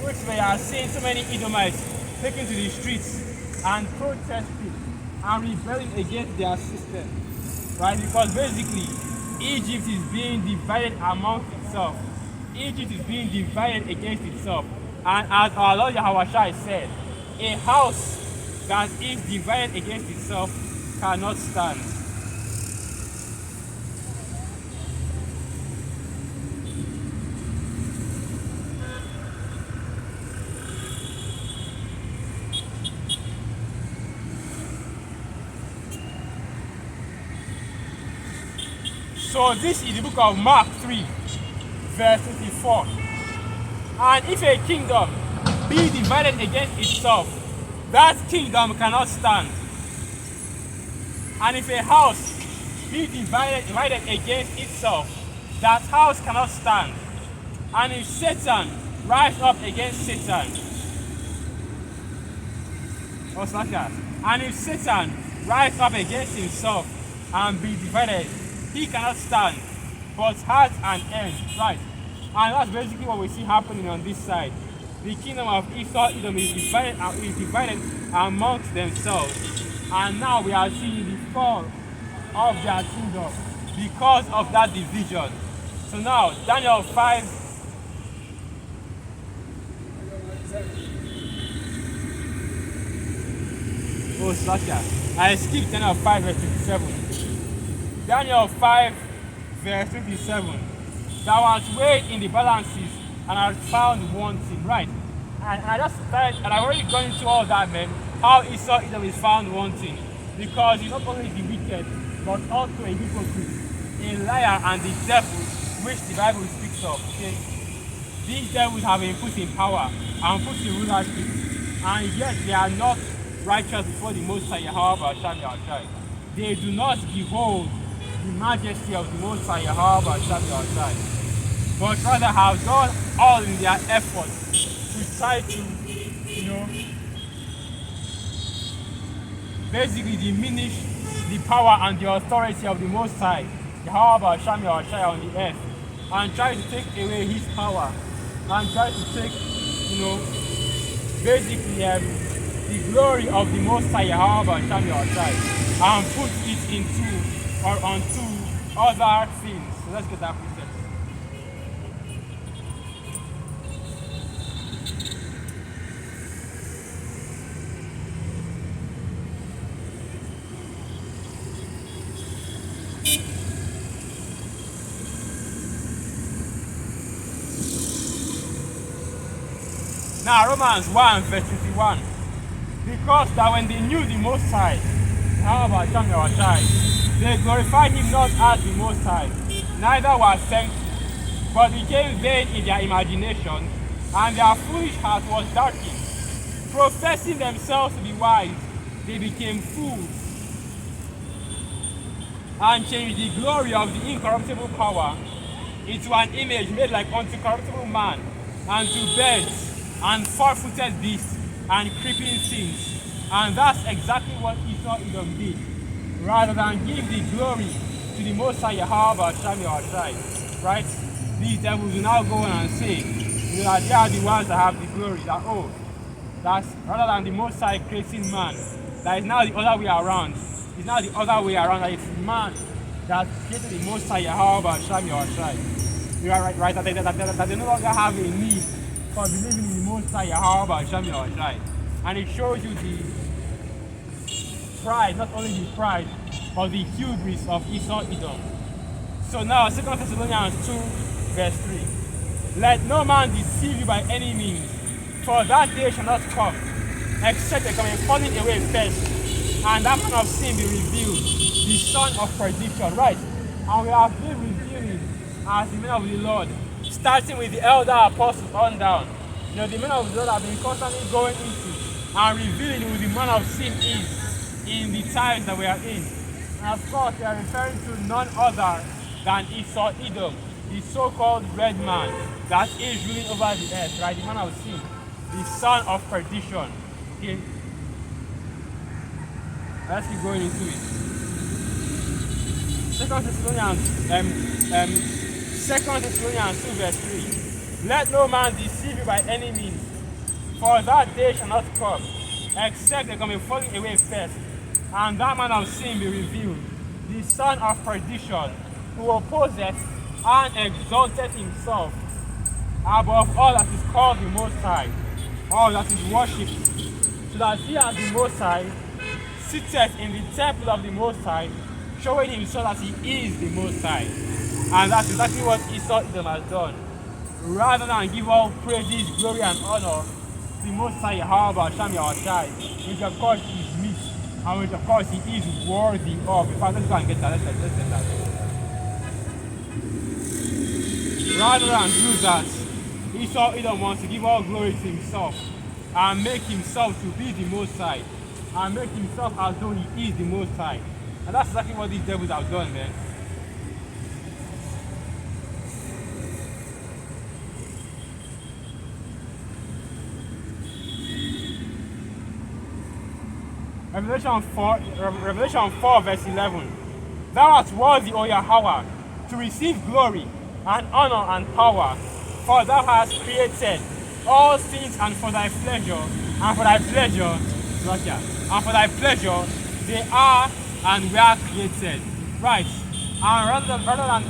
which we are seeing so many Edomites taking to the streets and protesting and rebelling against their system, right? Because basically, Egypt is being divided amongst itself. Egypt is being divided against itself. And as our Lord Yahweh said, a house that is divided against itself cannot stand. So this is the book of Mark 3, verse 54. And if a kingdom be divided against itself, that kingdom cannot stand. And if a house be divided against itself, that house cannot stand. And if Satan rise up against Satan, what's like that? And if Satan rise up against himself and be divided, he cannot stand, but has an end, right? And that's basically what we see happening on this side. The kingdom of Esau Edom is divided amongst themselves. And now we are seeing the fall of their kingdom because of that division. So now, Daniel 5. Oh, Slacker. I skipped Daniel 5 verse 57. Daniel 5 verse 57. Thou art weighed in the balances and art found wanting, right? And I just started, and I've already gone into all that, man. How Esau Edom is found wanting, because he's not only the wicked, but also a hypocrite, a liar, and the devil, which the Bible speaks of. Okay, these devils have been put in power and put in rulership, and yet they are not righteous before the Most High Yahweh Hashem Yahweh. They do not behold the majesty of the Most High Yahweh Hashem Yahweh, but rather have done all in their efforts to try to, basically diminish the power and the authority of the Most High Yahweh Hashem Yahweh on the earth, and try to take away his power, and try to take, basically the glory of the Most High Yahweh Hashem Yahweh, and put it into or onto other things. So let's get that precept. Now Romans 1 verse 21. Because that when they knew the Most High, Yahweh Hashem Yahweh, they glorified him not as the Most High, neither were thankful, but became vain in their imagination, and their foolish heart was darkened. Professing themselves to be wise, they became fools, and changed the glory of the incorruptible power into an image made like unto corruptible man, and to birds, and four-footed beasts, and creeping things. And that's exactly what Esau Edom did. Rather than give the glory to the Most High Yahweh Hashem Yahweh, right? These devils will now go on and say that they are the ones that have the glory. That that's rather than the Most High creating man, that is now the other way around. It's now the other way around. That it's man that created the Most High Yahweh Hashem Yahweh. You are right, that they no longer have a need for believing in the Most High Yahweh Hashem Yahweh. And it shows you the pride, not only the pride, but the hubris of Esau Edom. So now, 2 Thessalonians 2 verse 3. Let no man deceive you by any means, for that day shall not come, except there come a falling away first, and that man of sin be revealed, the son of perdition. Right? And we have been revealing as the men of the Lord, starting with the elder apostles on down. The men of the Lord have been constantly going into and revealing who the man of sin is in the times that we are in. And of course, they are referring to none other than Esau Edom, the so-called red man that is ruling over the earth, right? The man of sin, the son of perdition. Okay. Let's keep going into it. 2 Thessalonians 2 verse 3. Let no man deceive you by any means, for that day shall not come, except there come a falling away first, and that man of sin be revealed, the son of perdition, who opposeth and exalteth himself above all that is called the Most High, all that is worshipped, so that he as the Most High sitteth in the temple of the Most High, showing himself that he is the Most High. And that's exactly what Esau Edom has done. Rather than give all praises, glory, and honor to the Most High Yahweh Hashem Yahweh, which of course is meek, and which of course he is worthy of. In fact, let's go and get that. Let's get that. Rather than do that, Esau Edom wants to give all glory to himself and make himself to be the Most High, and make himself as though he is the Most High. And that's exactly what these devils have done, man. Revelation 4 verse 11. Thou art worthy, O Yahweh, to receive glory and honor and power, for thou hast created all things, and for thy pleasure, they are and were created. Right. And rather than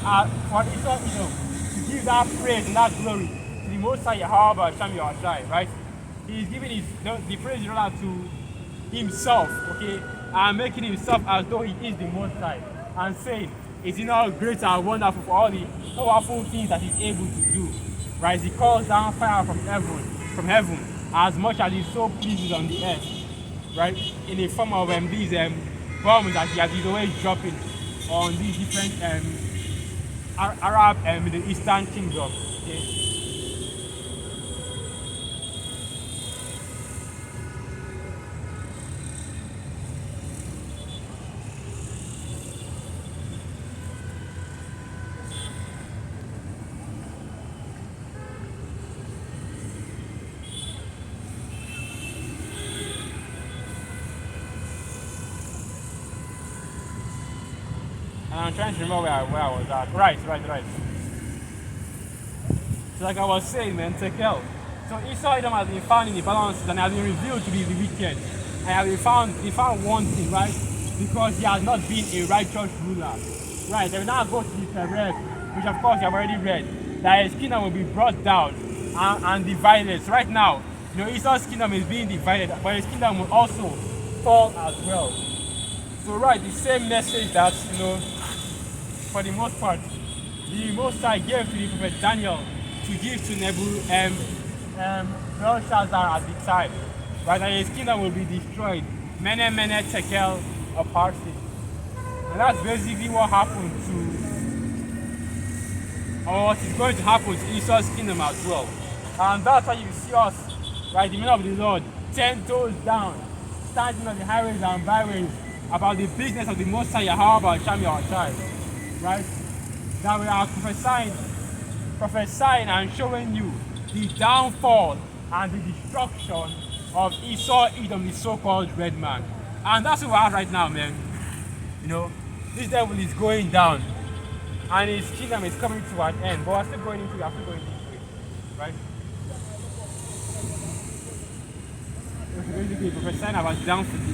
for Esau Edom to give that praise and that glory to the Most High Yahweh Hashem Yahweh, right? He is giving the praise rather to himself, okay, and making himself as though he is the Most High, and saying, is he not great and wonderful for all the powerful things that he's able to do, right? He calls down fire from heaven, as much as it so pleases on the earth, right? In the form of these bombs that he's always dropping on these different Arab Middle Eastern kingdoms. Okay? And I'm trying to remember where I was at. Right. So like I was saying, man, Tekel. So Esau Edom has been found in the balances and has been revealed to be the wicked. And has been found wanting, right? Because he has not been a righteous ruler. Right, they will now go to the Perez, which of course you have already read, that his kingdom will be brought down and divided. So right now, Esau's kingdom is being divided, but his kingdom will also fall as well. So right, the same message that, for the most part, the Most High gave to the prophet Daniel to give to Belshazzar at the time, right? That his kingdom will be destroyed. Mene tekel apartheid. And that's basically what happened or what is going to happen to Esau's kingdom as well. And that's why you see us, right, the men of the Lord, 10 toes down, standing on the highways and byways about the business of the Most High Yahweh Shami our child, right? That we are prophesying and showing you the downfall and the destruction of Esau Edom, the so-called red man. And that's what we're at right now, man. This devil is going down and his kingdom is coming to an end, but we're still going into it, right? Basically prophesying about the downfall,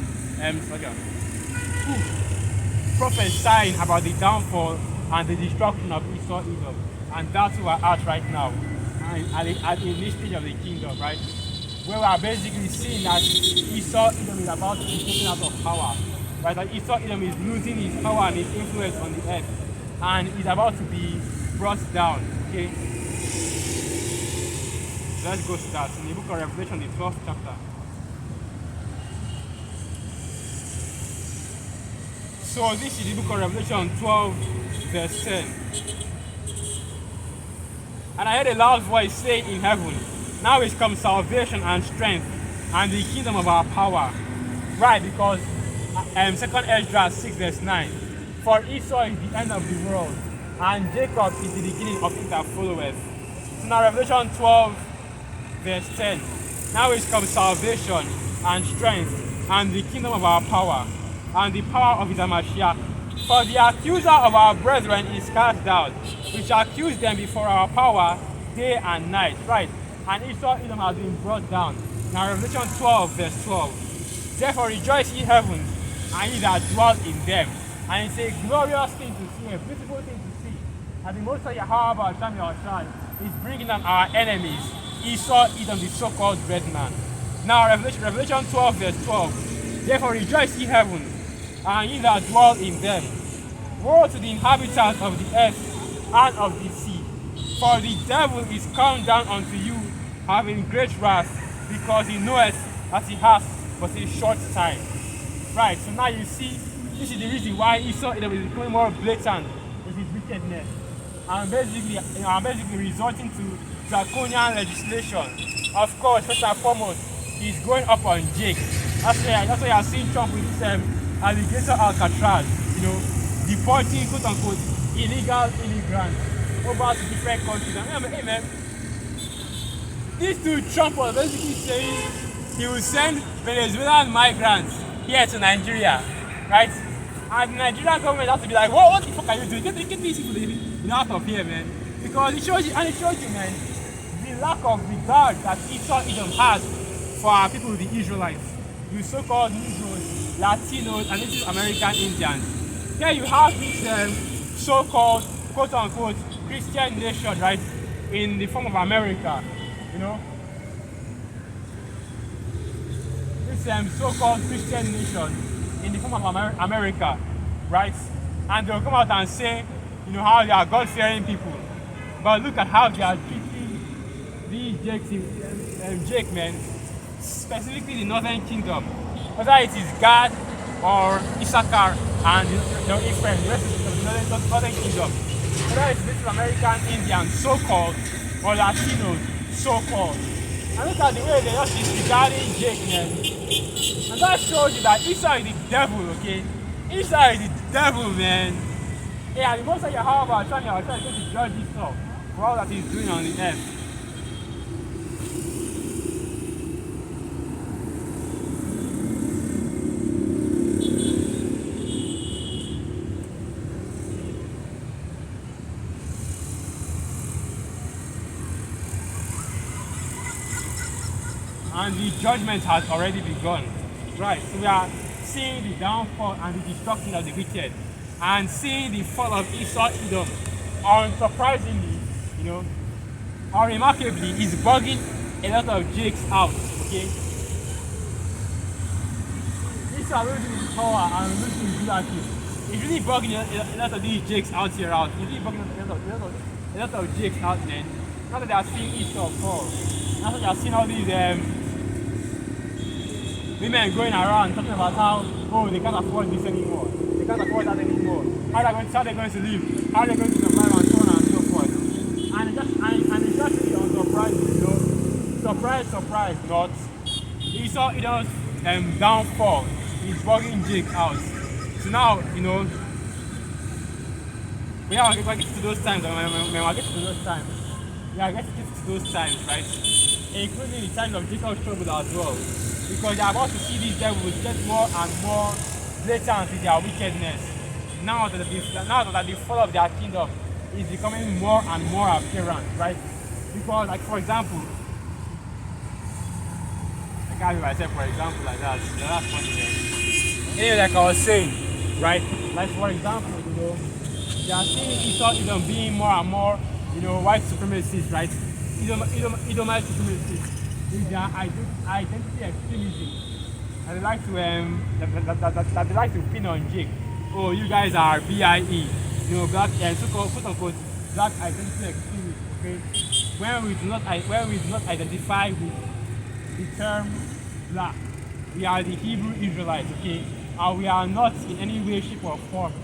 prophesying about the downfall and the destruction of Esau Edom. And that's where we're at right now, at this stage of the kingdom, right? Where we are basically seeing that Esau Edom is about to be taken out of power, right? That Esau Edom is losing his power and his influence on the earth, and is about to be brought down, okay? Let's go start in the book of Revelation, the 12th chapter. So this is the book of Revelation 12, verse 10. And I heard a loud voice saying in heaven, now is come salvation and strength and the kingdom of our power. Right, because 2nd Ezra 6 verse 9. For Esau is the end of the world, and Jacob is the beginning of it that followeth. So now Revelation 12 verse 10. Now is come salvation and strength and the kingdom of our power, and the power of his Mashiach. For the accuser of our brethren is cast down, which accused them before our power day and night. Right. And Esau Edom has been brought down. Now Revelation 12 verse 12. Therefore rejoice ye heavens, and ye that dwell in them. And it's a glorious thing to see, a beautiful thing to see. And the Most High Yahweh Shami our child is bringing down our enemies, Esau Edom, the so-called red man. Now Revelation 12 verse 12. Therefore rejoice ye heavens, and ye that dwell in them. Woe to the inhabitants of the earth and of the sea, for the devil is come down unto you, having great wrath, because he knoweth that he has but a short time. Right, so now you see, this is the reason why Esau is becoming more blatant with his wickedness, and basically resorting to draconian legislation. Of course, first and foremost, he's going up on Jake. That's why you are seeing Trump with this alligator Alcatraz, deporting quote-unquote illegal immigrants over to different countries. And hey man, this dude Trump was basically saying he will send Venezuelan migrants here to Nigeria, right? And the Nigerian government has to be like, what the fuck are you doing? Get these people out of here, man. Because it shows you, man, the lack of regard that Esau Edom has for our people, the Israelites, the so-called Negroes, Latinos, and Native American Indians. Here you have this so-called, quote-unquote, Christian nation, right, in the form of America, This so-called Christian nation in the form of America, right? And they'll come out and say, how they are God-fearing people. But look at how they are treating these Jake men specifically the northern kingdom, whether it is Gad or Issachar and Ephraim, the rest of the northern kingdom, whether it's Native American Indians, so-called, or Latinos, so-called. And look at the way they just disregarding Jake, man. And that shows you that Esau is the devil, okay? Esau is the devil, man. Yeah, the most of Yahweh trying to judge Esau for all that he's doing on the earth. And the judgment has already begun. Right, so we are seeing the downfall and the destruction of the wicked, and seeing the fall of Esau, Edom. Unsurprisingly, or remarkably, is bugging a lot of jakes out, okay? Esau losing his power and losing his leadership. It's really bugging a lot of these jakes out here out. It's really bugging a lot of jakes out, man. Now that they are seeing Esau fall. Now that they are seeing all these women going around talking about how, they can't afford this anymore. They can't afford that anymore. How they're going to live, how they're going to survive, and so on and so forth. And it's just really unsurprising, Surprise, not. Esau, Edom's downfall is bugging Jake out. So now, when I get to those times, right? Including the times of Jacob's trouble as well. Because they are about to see these devils get more and more blatant with their wickedness. Now that the fall of their kingdom is becoming more and more apparent, right? Because, like, for example, I can't do myself for example like that. That's funny, man. Anyway, like I was saying, right? Like, for example, they are seeing Esau Edom being more and more, white supremacists, right? Edomite supremacists. Is their identity extremism, and they like to pin on Jake. Oh, you guys are BIE, black and so-called quote unquote black identity extremists. Okay, when we do not identify with the term black, we are the Hebrew Israelites. Okay, and we are not in any way, shape, or form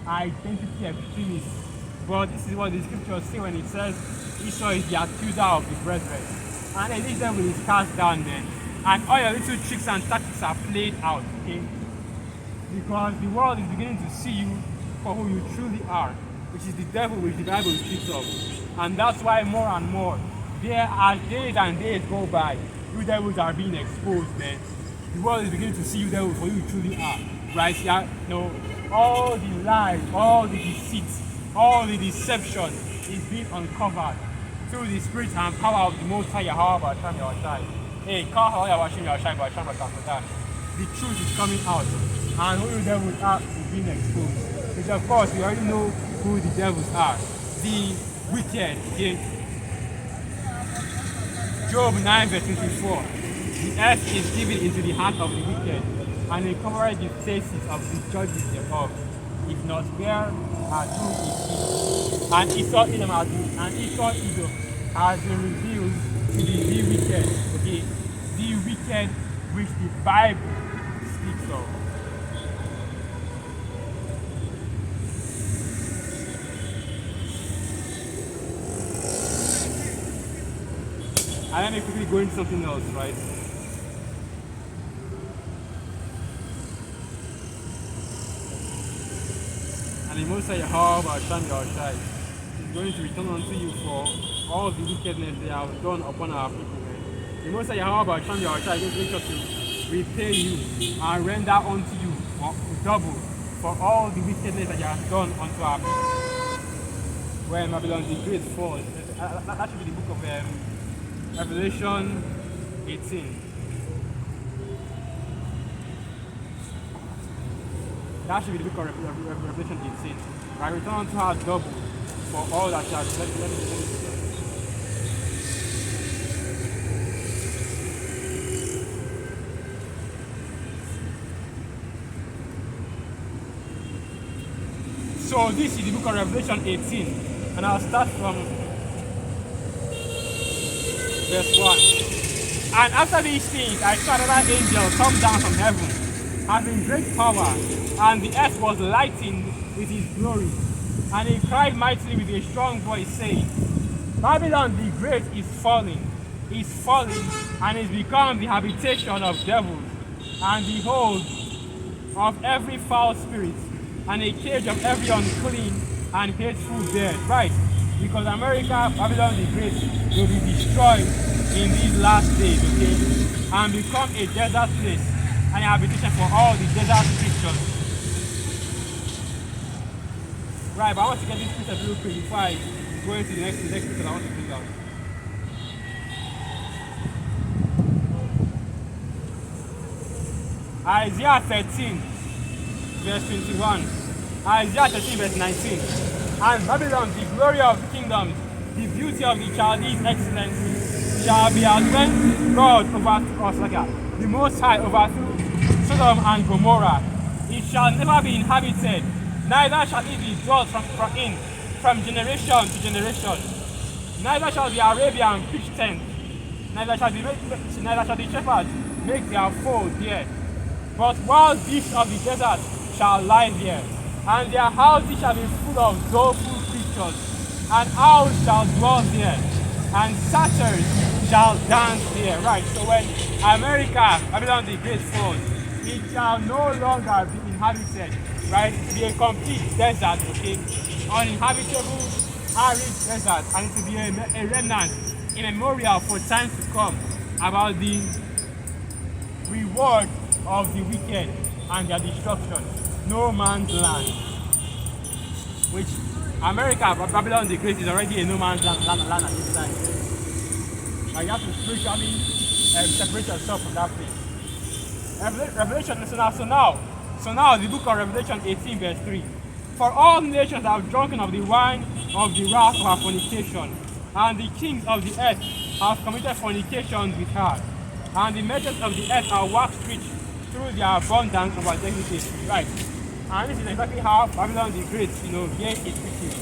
identity extremists. But this is what the scriptures say when it says Esau is the accuser of the brethren. And then this devil is cast down, man. And all your little tricks and tactics are played out, okay? Because the world is beginning to see you for who you truly are, which is the devil which the Bible speaks of. And that's why more and more, there as days and days go by, you devils are being exposed, man. The world is beginning to see you devils for who you truly are, right? Yeah, all the lies, all the deceits, all the deception is being uncovered through the spirit and power of the Most High Yahweh Hashem Yahushai. Hey, the truth is coming out, and who the devils are is being exposed. Which, of course, we already know who the devils are. The wicked. Okay? Job 9 verse 24. The earth is given into the hand of the wicked, and they cover the faces of the judges thereof. If not, where are who is he? And Esau Edom has been revealed to be the wicked, okay? The wicked which the Bible speaks of. And let me quickly go into something else, right? And the Most High Yahweh Hashem Yahushai is going to return unto you for all the wickedness they have done upon our people. The Most High Yahweh Hashem Yahushai is going to repay you and render unto you double for all the wickedness that you have done unto our people. When Babylon the Great falls, that should be the book of Revelation 18. That should be the book of Revelation 18. I return unto her double for all that she has done. So this is the book of Revelation 18, and I'll start from verse 1. And after these things, I saw another angel come down from heaven, having great power, and the earth was lightened with his glory. And he cried mightily with a strong voice, saying, Babylon the great is falling, and is become the habitation of devils, and the hold of every foul spirit, and a cage of every unclean and hateful bird. Right, because America, Babylon the great, will be destroyed in these last days, okay, and become a desert place, and a habitation for all the desert creatures. Right, but I want to get this picture real quick before I go into the next picture I want to bring out. Isaiah 13, verse 21. Isaiah 13, verse 19. And Babylon, the glory of the kingdoms, the beauty of the Chaldees' excellency, shall be as when God overthrew us, the Most High overthrew Sodom and Gomorrah. It shall never be inhabited, neither shall it be dwelt from generation to generation. Neither shall the Arabian pitch tent, neither shall the shepherds make their fold there. But wild beasts of the desert shall lie there, and their houses shall be full of doleful creatures, and owls shall dwell there, and satyrs shall dance there. Right, so when America, Babylon the Great falls, it shall no longer be inhabited, right? It will be a complete desert, okay? Uninhabitable, arid desert, and it will be a remnant, a memorial for time to come about the reward of the wicked and their destruction. No man's land. Which America, Babylon the Great, is already a no man's land at this time. Like you have to spiritually separate yourself from that place. Revelation, so now the book of Revelation 18 verse 3. For all nations have drunken of the wine of the wrath of our fornication, and the kings of the earth have committed fornication with her, and the merchants of the earth are waxed rich through the abundance of our dignity. Right. And this is exactly how Babylon the Great, gained its riches.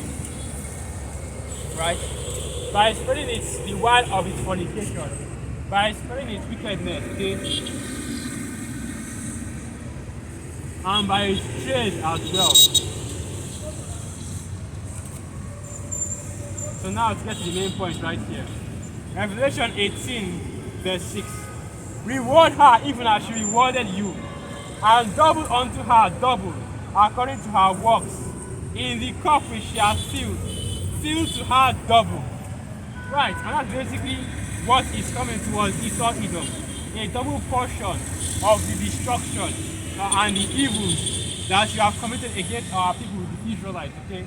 Right? By spreading the wine of its fornication, by spreading its wickedness, okay? And by its trade as well. So now to get to the main point right here. Revelation 18 verse 6. Reward her even as she rewarded you, and double unto her double, according to her works. In the cup which she has filled, fill to her double. Right, and that's basically what is coming towards Esau Edom. A double portion of the destruction and the evils that you have committed against our people, the Israelites, okay?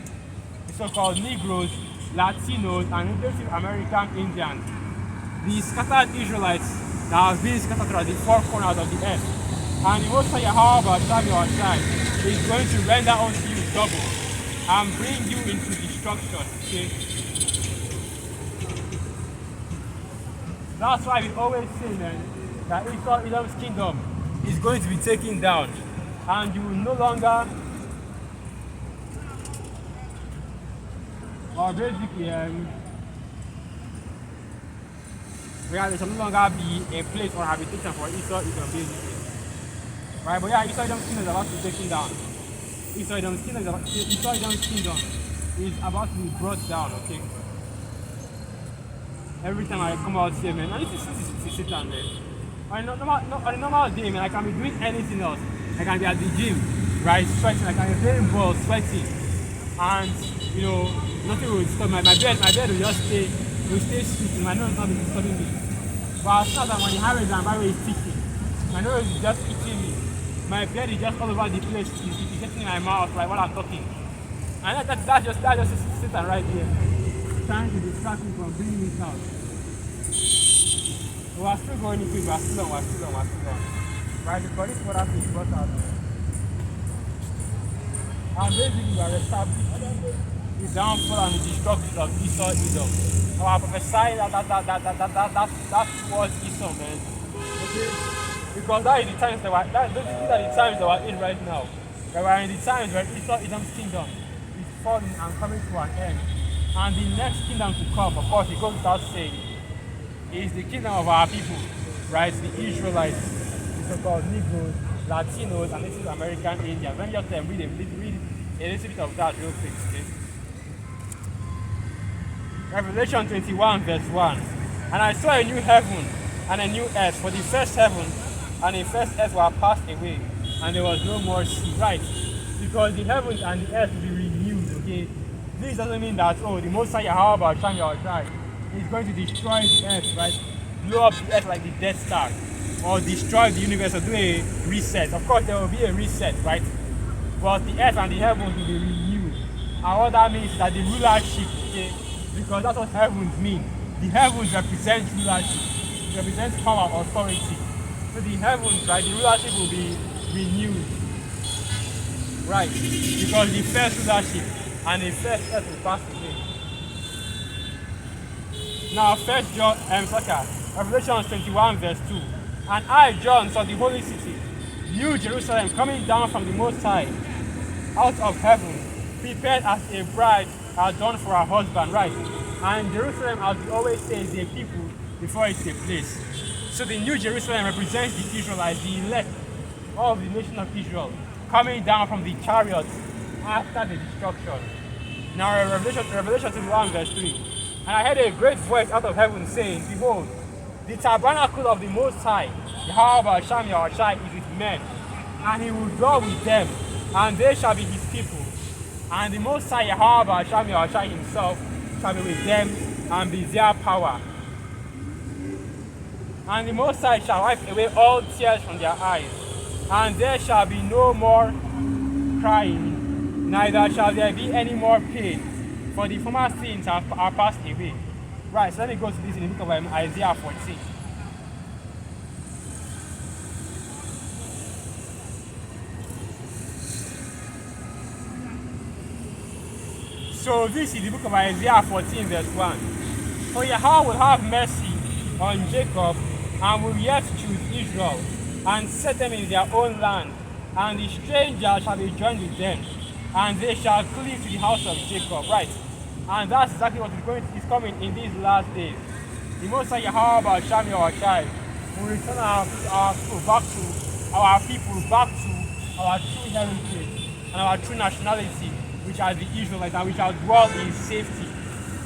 The so-called Negroes, Latinos, and Native American Indians. The scattered Israelites that have been scattered throughout the four corners of the earth. And the Most High, however, time your side, is going to render unto you double and bring you into destruction. Okay? That's why we always say, man, that Esau Edom's kingdom is going to be taken down, and you will no longer, or basically, there shall no longer be a place or habitation for Esau Edom, basically. Right, but yeah, Esau Edom's kingdom is about to be taken down. Esau Edom's kingdom is about to be brought down, okay? Every time I come out here, man, and this is Satan, man. On a normal day, man, I can be doing anything else. I can be at the gym, right, sweating. I can be playing ball, sweating, and nothing will stop my bed will just stay sweet. My nose not be disturbing me. But as soon as I'm on the highway and my way is ticking, my nose is just itching me. My bed is just all over the place. It's getting in my mouth like while I'm talking. And that's just Satan right here, trying to distract me from bringing it out. We're still going into it, we're still on. Right, because this water is brought out. And basically we are established the downfall and the destruction of Esau Edom. So I prophesy that's towards Esau, man. Okay? Because that is the times these are the times that we're in right now. We are in the times where Esau Edom's kingdom is falling and coming to an end. And the next kingdom to come, of course, it goes without saying, is the kingdom of our people. right? The Israelites, the so-called Negroes, Latinos, and Native American Indians. Let me just read a little bit of that real quick, okay? Revelation 21 verse 1. And I saw a new heaven and a new earth, for the first heaven and the first earth were passed away, and there was no more sea, right? Because the heavens and the earth will be renewed, okay? This doesn't mean that, oh, the Most High Yahweh is going to destroy the earth, right? Blow up the earth like the Death Star, or destroy the universe, or do a reset. Of course, there will be a reset, right? But the earth and the heavens will be renewed. And what that means is that the rulership, okay, because that's what heavens mean. The heavens represent rulership, it represents power, authority. So the heavens, right, the rulership will be renewed, right? Because the first rulership and the first earth will pass away. Now, Revelation 21 verse 2. And I, John, saw the holy city, New Jerusalem, coming down from the Most High, out of heaven, prepared as a bride adorned for her husband, right? And Jerusalem, as we always say, is a people before it's a place. So the New Jerusalem represents the Israelites, the elect of the nation of Israel, coming down from the chariots after the destruction. Now, Revelation 21 verse 3. And I heard a great voice out of heaven saying, Behold, the tabernacle of the Most High, Yahweh is with men, and he will dwell with them, and they shall be his people. And the Most High Yahweh himself shall be with them, and be their power. And the Most High shall wipe away all tears from their eyes, and there shall be no more crying, neither shall there be any more pain, for the former things are passed away. Right, so let me go to this in the book of Isaiah 14. So this is the book of Isaiah 14 verse 1. For Yahweh will have mercy on Jacob, and will yet choose Israel, and set them in their own land, and the stranger shall be joined with them, and they shall cleave to the house of Jacob. Right, and that's exactly what is coming in these last days. The Most High Yahweh will return our people back to our true heritage and our true nationality, which are the Israelites, and we shall dwell in safety,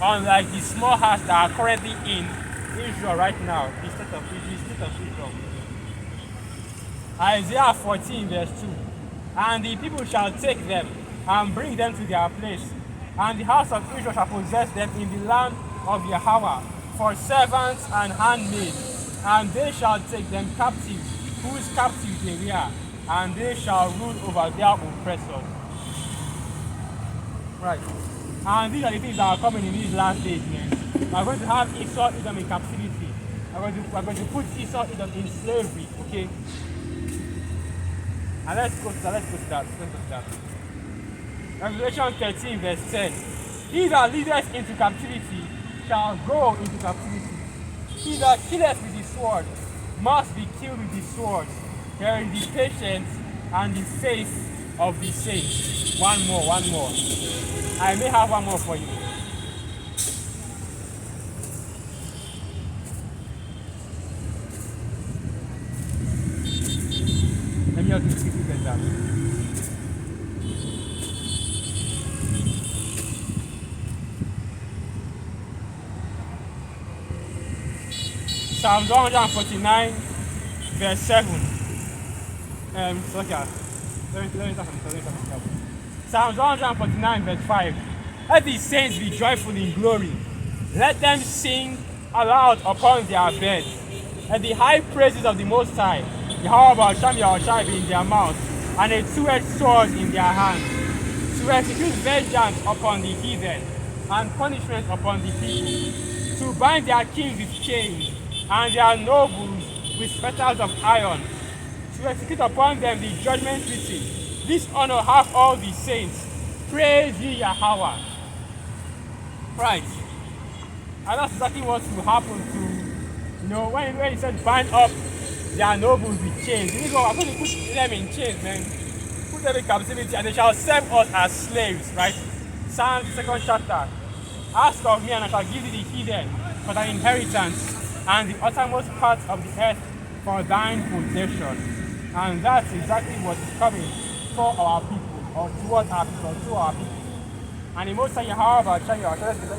unlike the small hearts that are currently in Israel right now, the state of Israel. Isaiah 14 verse 2. And the people shall take them and bring them to their place, and the house of Israel shall possess them in the land of Yahweh for servants and handmaids, and they shall take them captive, whose captives they were, and they shall rule over their oppressors. Right. And these are the things that are coming in these last days, man. We are going to have Esau, Edom in captivity. We are going to put Esau, Edom in slavery, okay? And let's go to that. Revelation 13 verse 10. He that leadeth into captivity shall go into captivity. He that killeth with the sword must be killed with the sword. There is the patience and the faith of the saints. One more. I may have one more for you. Let me just quickly get that. Psalm 149 verse 7. Psalm 149 verse 5. Let the saints be joyful in glory. Let them sing aloud upon their beds. Let the high praises of the Most High, Yahweh be in their mouth, and a two-edged sword in their hands, to execute vengeance upon the heathen, and punishment upon the people, to bind their kings with chains, and their nobles with fetters of iron, to execute upon them the judgment written. This honor have all the saints. Praise ye Yahweh. Right. And that's exactly what will happen to, when he said bind up their nobles with chains. This is what I'm going to put them in chains, man. Put them in captivity, and they shall serve us as slaves, right? Psalm 2nd chapter. Ask of me, and I shall give thee the heathen for thine inheritance, and the uttermost parts of the earth for thine possession. And that's exactly what is coming for our people, or towards our people, to our people. And the Most High, however, shall you continue.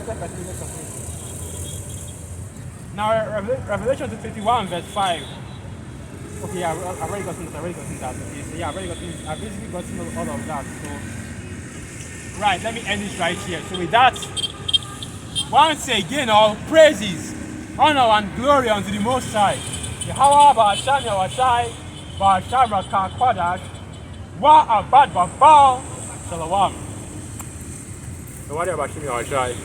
Now, Revelation 21, verse 5. Okay, yeah, I've already gotten that. Okay, so yeah, I've basically gotten all of that. So, right, let me end this right here. So with that, once again, all praises, honor, and glory unto the Most High. Yahweh Ba'asham Yahweh Ba'asham Rakah Kwadash Wa Abad Babal Shalom. So what about Yahweh Shai?